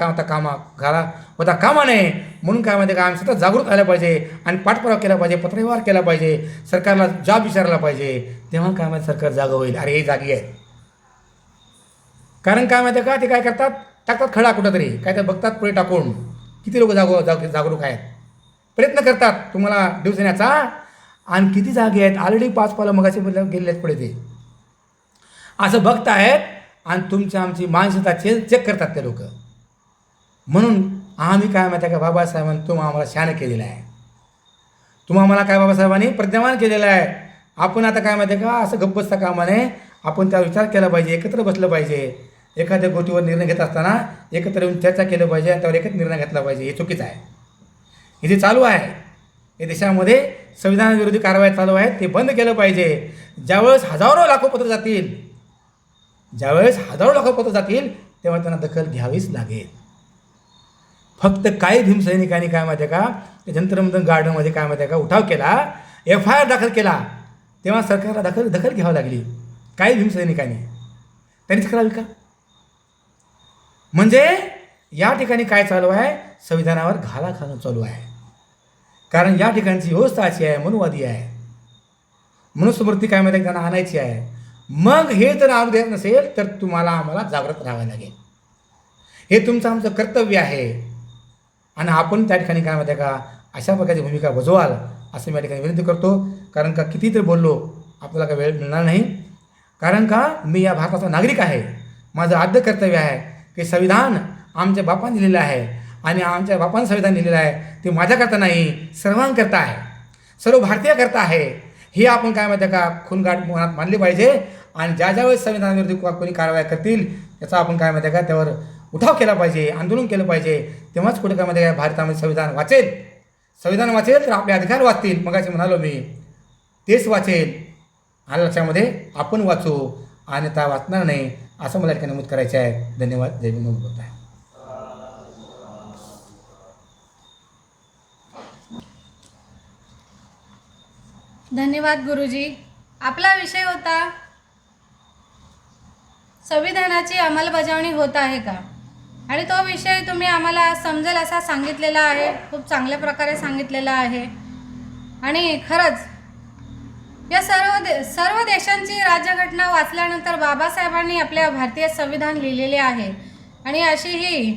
होता कामा नये. म्हणून काय म्हणते का, आम्ही सतत जागृत राहिलं पाहिजे आणि पाठपुरावा केला पाहिजे, पत्रव्यवहार केला पाहिजे, सरकारला जॉब विचारला पाहिजे. तेव्हा काय म्हणते सरकार जागं होईल. अरे हे जागी आहेत. कारण काय माहिती का, ते काय करतात, टाकतात खडा कुठंतरी, काय तर बघतात पुढे टाकून. किती लोक जागरूक आहेत, प्रयत्न करतात तुम्हाला दिवसण्याचा. आणि किती जागे आहेत, ऑलरेडी 5 पालं मगाशी गेलेले आहेत पुढे. ते असं बघतायत आणि तुमच्या आमची मानसिकता चेक करतात ते लोक. म्हणून आम्ही काय माहिती आहे का, बाबासाहेबांनी तुम्हा आम्हाला शान केलेलं आहे. तुम्हा आम्हाला काय बाबासाहेबांनी प्रज्ञावान केलेलं आहे. आपण आता काय माहिती आहे का, असं गप्प बसता कामा नये. आपण त्यावर विचार केला पाहिजे, एकत्र बसलं पाहिजे. एखाद्या गोष्टीवर निर्णय घेत असताना एकत्र येऊन चर्चा केलं पाहिजे आणि त्यावर एकच निर्णय घेतला पाहिजे. हे चुकीचं आहे. हे जे चालू आहे, या देशामध्ये संविधानाविरोधी कारवाई चालू आहेत, ते बंद केलं पाहिजे. ज्यावेळेस हजारो लाखो पत्र जातील, तेव्हा त्यांना दखल घ्यावीच लागेल. फक्त काही भीमसैनिकांनी काय माहिती आहे का, ते जंतर-मंतर गार्डनमध्ये काय माहिती आहे का उठाव केला, FIR दाखल केला, तेव्हा सरकारला दखल घ्यावी लागली. काही भीमसैनिकांनी त्यांनीच करावी का? म्हणजे या ठिकाणी काय चालू आहे, संविधानावर घाला खाणं चालू आहे. कारण या ठिकाणची व्यवस्था अशी आहे, मनुवादी आहे. मनुस्मृती काय माहिती त्यांना आणायची आहे. मग हे जर आणू देत नसेल तर तुम्हाला आम्हाला जागृत राहावं लागेल. हे तुमचं आमचं कर्तव्य आहे. आणि आपण त्या ठिकाणी काय माहिती का, अशा प्रकारची भूमिका बजवाल असं मी या ठिकाणी विनंती करतो. कारण का किती तर बोललो आपल्याला काय वेळ मिळणार नाही. कारण का मी या भारताचा नागरिक आहे. माझं आद्य कर्तव्य आहे की संविधान आमच्या बापांनी दिलेलं आहे आणि आमच्या बापांनी संविधान दिलेलं आहे ते माझ्याकरता नाही, सर्वांकरता आहे, सर्व भारतीयाकरता आहे. हे आपण काय माहिती का खूनगाठ मनात मानली पाहिजे. आणि ज्या वेळेस संविधानाविरोधी कोणी कारवाई करतील त्याचा आपण काय माहिती का त्यावर उठाव केला पाहिजे, आंदोलन केलं पाहिजे. तेव्हाच कुठे काय माहिती का भारतामध्ये संविधान वाचेल तर आपले अधिकार वाचतील. मगाशी म्हणालो मी तेच वाचेल. आलं लक्षामध्ये, आपण वाचू आणि त्या वाचणार नाही असं मला ठिकाणी नमूद करायचे आहे. धन्यवाद. जय भीम. बोलत आहे. धन्यवाद गुरुजी. आपला विषय होता संविधानाची अंमलबजावणी होत आहे का, आणि तो विषय तुम्ही आम्हाला समजेल असा सांगितलेला आहे. खूप चांगल्या प्रकारे सांगितलेला आहे. आणि खरंच या सर्व देशांची राज्यघटना वाचल्यानंतर बाबासाहेबांनी आपल्या भारतीय संविधान लिहिलेले आहे. आणि अशी ही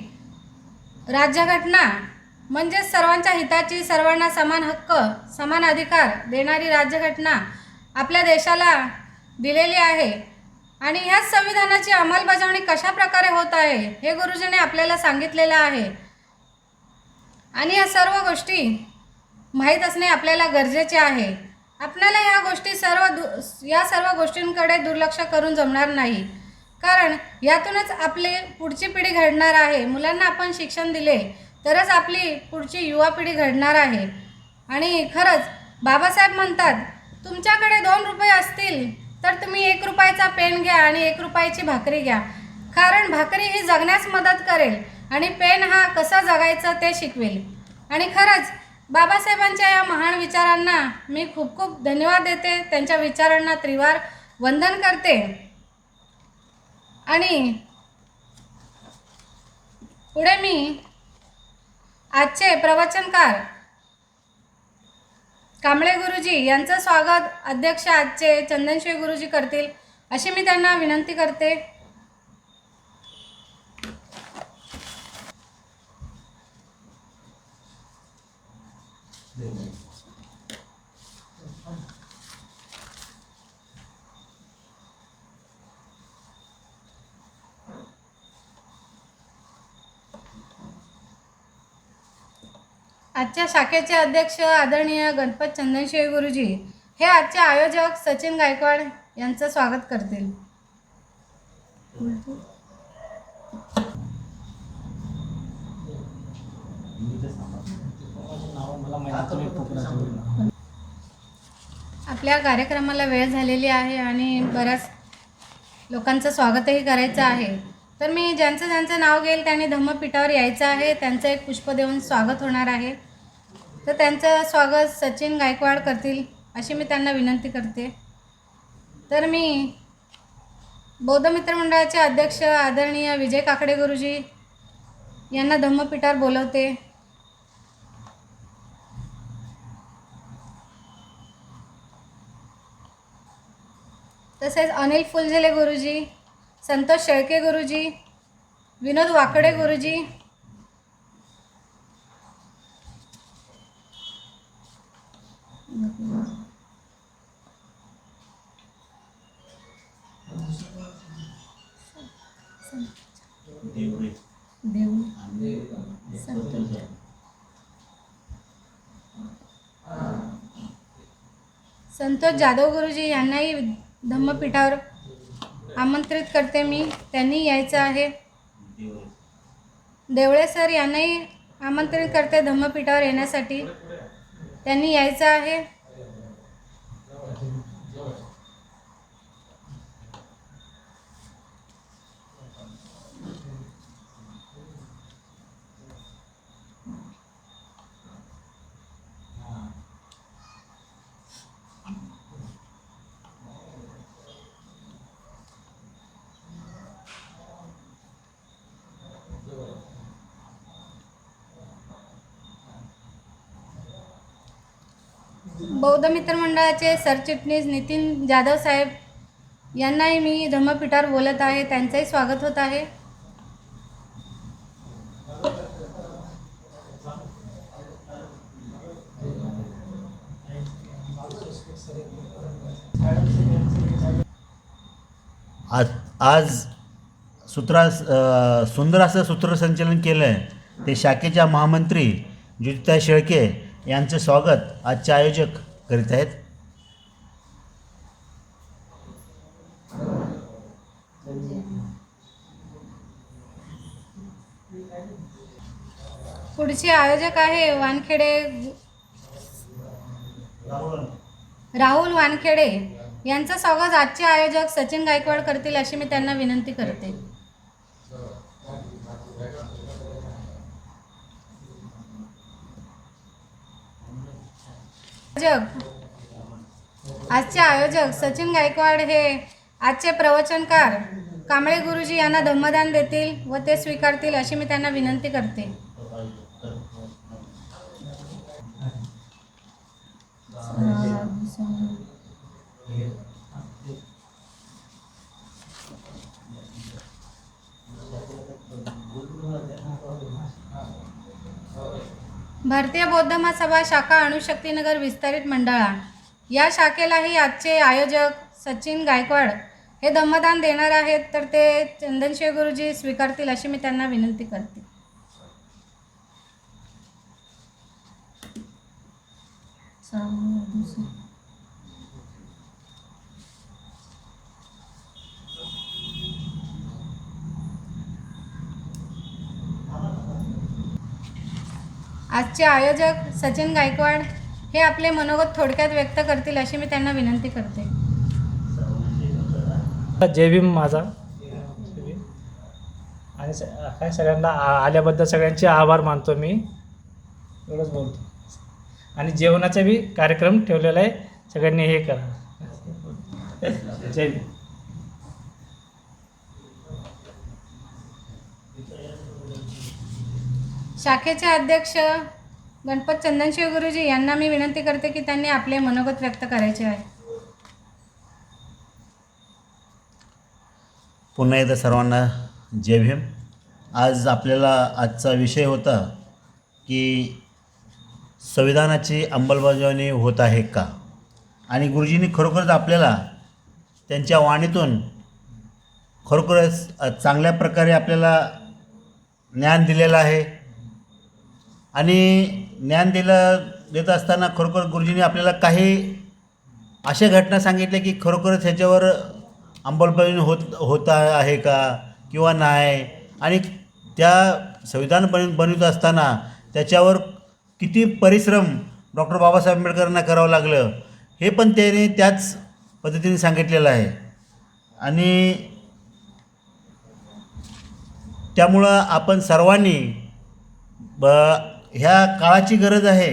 राज्यघटना म्हणजेच सर्वांच्या हिताची, सर्वांना समान हक्क, समान अधिकार देणारी राज्यघटना आपल्या देशाला दिलेली आहे. आणि ह्याच संविधानाची अंमलबजावणी कशा प्रकारे होत आहे हे गुरुजींनी आपल्याला सांगितलेलं आहे. आणि या सर्व गोष्टी माहीत असणे आपल्याला गरजेचे आहे. आपल्याला या सर्व गोष्टींकडे दुर्लक्ष करून जमणार नाही, कारण यातूनच आपली पुढची पिढी घडणार आहे. मुलांना आपण शिक्षण दिले तरच आपली पुढची युवा पिढी घडणार आहे. आणि खरंच बाबासाहेब म्हणतात, तुमच्याकडे 2 रुपये असतील तर तुम्ही 1 रुपयाचा पेन घ्या आणि 1 रुपयाची भाकरी घ्या, कारण भाकरी ही जगण्यास मदत करेल आणि पेन हा कसा जगायचं ते शिकवेल. आणि खरंच बाबासाहेबांच्या या महान विचारांना मी खूप खूप धन्यवाद देते. त्यांच्या विचारांना त्रिवार वंदन करते. आणि पुढे मी आजचे प्रवचनकार कांबळे गुरुजी यांचं स्वागत अध्यक्ष आजचे चंदनशिव गुरुजी करतील, अशी मी त्यांना विनंती करते. आजच्या शाखेचे अध्यक्ष आदरणीय गणपत चंदनशिव गुरुजी हे आजचे आयोजक सचिन गायकवाड यांचं स्वागत करतील. आपल्या कार्यक्रमाला वेळ झालेली आहे आणि बऱ्याच लोकांचं स्वागतही करायचं आहे. तर मी ज्यांचं नाव घेईल त्यांनी धम्मपीठावर यायचं आहे. त्यांचं एक पुष्प देऊन स्वागत होणार आहे. तर त्यांचं स्वागत सचिन गायकवाड करतील, अशी मी त्यांना विनंती करते. तर मी बौद्ध मित्र मंडळाचे अध्यक्ष आदरणीय विजय काकडे गुरुजी यांना धम्मपीठावर बोलवते. तसेच अनिल फुलझेले गुरुजी, संतोष शेळके गुरुजी, विनोद वाकडे गुरुजी, संतोष जाधव गुरुजी यांनाही धम्मपीठावर आमंत्रित करते मी, त्यांनी यायचं आहे. देवळे सर यांनाही आमंत्रित करते धम्मपीठावर येण्यासाठी, त्यांनी यायचं आहे. बौद्ध मित्र मंडळाचे सरचिटणीस नितीन जाधव साहेब यांनाही मी धम्मपीठावर बोलत आहे, त्यांचंही स्वागत होत आहे. आज सुंदर असं सूत्रसंचलन केलं आहे ते शाखेच्या महामंत्री ज्योतिताई शेळके यांचे स्वागत आजचे आयोजक करीत आहेत. पुढचे आयोजक आहे वानखेडे राहुल वानखेडे यांचं स्वागत आजचे आयोजक सचिन गायकवाड करतील, अशी मी त्यांना विनंती करते. आजचे आयोजक सचिन गायकवाड हे आजचे प्रवचनकार कांबळे गुरुजी यांना धम्मदान देतील व ते स्वीकारतील, अशी मी त्यांना विनंती करते. भारतीय बौद्ध महासभा शाखा अणुशक्तीनगर विस्तारित मंडळा या शाखेलाही आजचे आयोजक सचिन गायकवाड हे धम्मदान देणार आहेत, तर ते चंदनशिव गुरुजी स्वीकारतील अशी मी त्यांना विनंती करते. आजचे आयोजक सचिन गायकवाड हे आपले मनोगत थोडक्यात व्यक्त करतील अशी मी त्यांना विनंती करते. जय भीम माझा. आणि काय सगळ्यांना आल्याबद्दल सगळ्यांचे आभार मानतो मी. एवढंच बोलतो. आणि जेवणाचा बी कार्यक्रम ठेवलेला आहे, सगळ्यांनी हे करा. जय भीम. शाखेचे अध्यक्ष गणपत चंदनशिव गुरुजी यांना मी विनंती करते की त्यांनी आपले मनोगत व्यक्त करायचे आहे. पुन्हा एकदा सर्वांना जय भीम. आज आपल्याला आजचा विषय होता की संविधानाची अंमलबजावणी होत आहे का, आणि गुरुजींनी खरोखरच आपल्याला त्यांच्या वाणीतून खरोखरच चांगल्या प्रकारे आपल्याला ज्ञान दिलेलं आहे. आणि ज्ञान देत असताना खरोखर गुरुजींनी आपल्याला काही अशा घटना सांगितल्या की खरोखरच ह्याच्यावर अंमलबजावणी होत आहे का किंवा नाही, आणि त्या संविधान बनवित असताना त्याच्यावर किती परिश्रम डॉक्टर बाबासाहेब आंबेडकरांना करावं लागलं हे पण त्याने त्याच पद्धतीने सांगितलेलं आहे. आणि त्यामुळं आपण सर्वांनी ह्या काळाची गरज आहे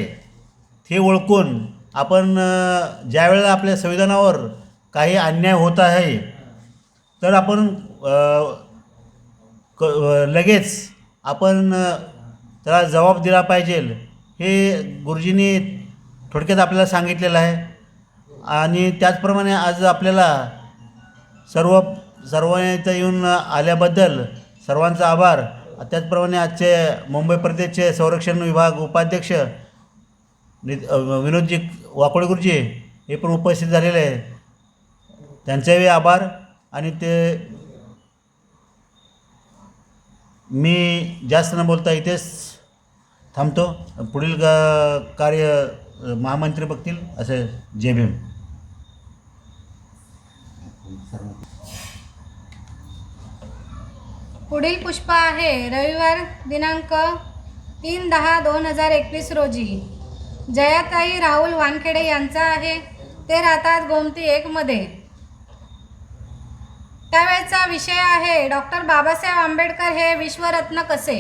हे ओळखून आपण ज्या वेळेला आपल्या संविधानावर काही अन्याय होत आहे तर आपण लगेच आपण त्याला जबाब दिला पाहिजे हे गुरुजींनी थोडक्यात आपल्याला सांगितलेलं आहे. आणि त्याचप्रमाणे आज आपल्याला सर्वांनी इथं येऊन आल्याबद्दल सर्वांचा आभार. त्याचप्रमाणे आजचे मुंबई प्रदेशचे संरक्षण विभाग उपाध्यक्ष विनोदजी वाकोडे गुरुजी हे पण उपस्थित झालेले आहे, त्यांचाही आभार. आणि ते मी जास्त न बोलता इथेच थांबतो. पुढील कार्य महामंत्री बघतील. असे जय भीम. पुढील पुष्प आहे रविवार दिनांक 3/10/2021 रोजी जयाताई राहुल वानखेडे यांचा आहे. ते राहतात गोमती 1मध्ये. त्यावेळेचा विषय आहे डॉक्टर बाबासाहेब आंबेडकर हे विश्वरत्न कसे.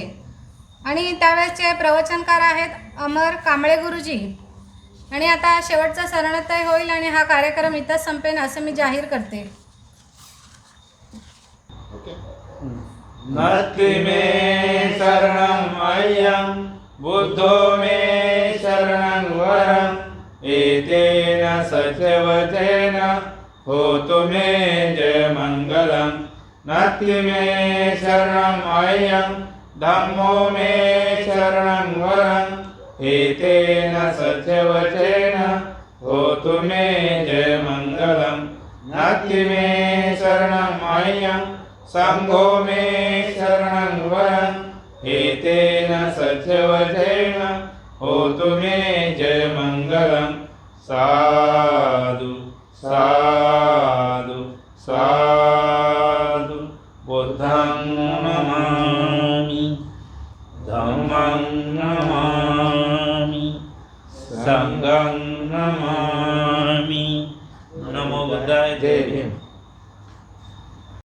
आणि त्यावेळेचे प्रवचनकार आहेत अमर कांबळे गुरुजी. आणि आता शेवटचा शरणोत्तर होईल आणि हा कार्यक्रम इथंच संपेन असं मी जाहीर करते. नास्ति मे शरणं मह्यं बुद्धो मे शरणं वरं एतेन सचवचेन होतु मे जयमङ्गलं. नास्ति मे शरणं मह्यं धम्मो मे शरणं वरं एतेन सचवचेन होतु मे जयमङ्गलं. नास्ति मे शरणं मह्यं संघो मे शरणं वरं एतेन सचवचेन होतु मे जयमङ्गलं. साधु साधु साधु. बुद्धं नमामि, धम्मं नमामि, संघं नमामि. नमो बुद्धाय. जय भीम.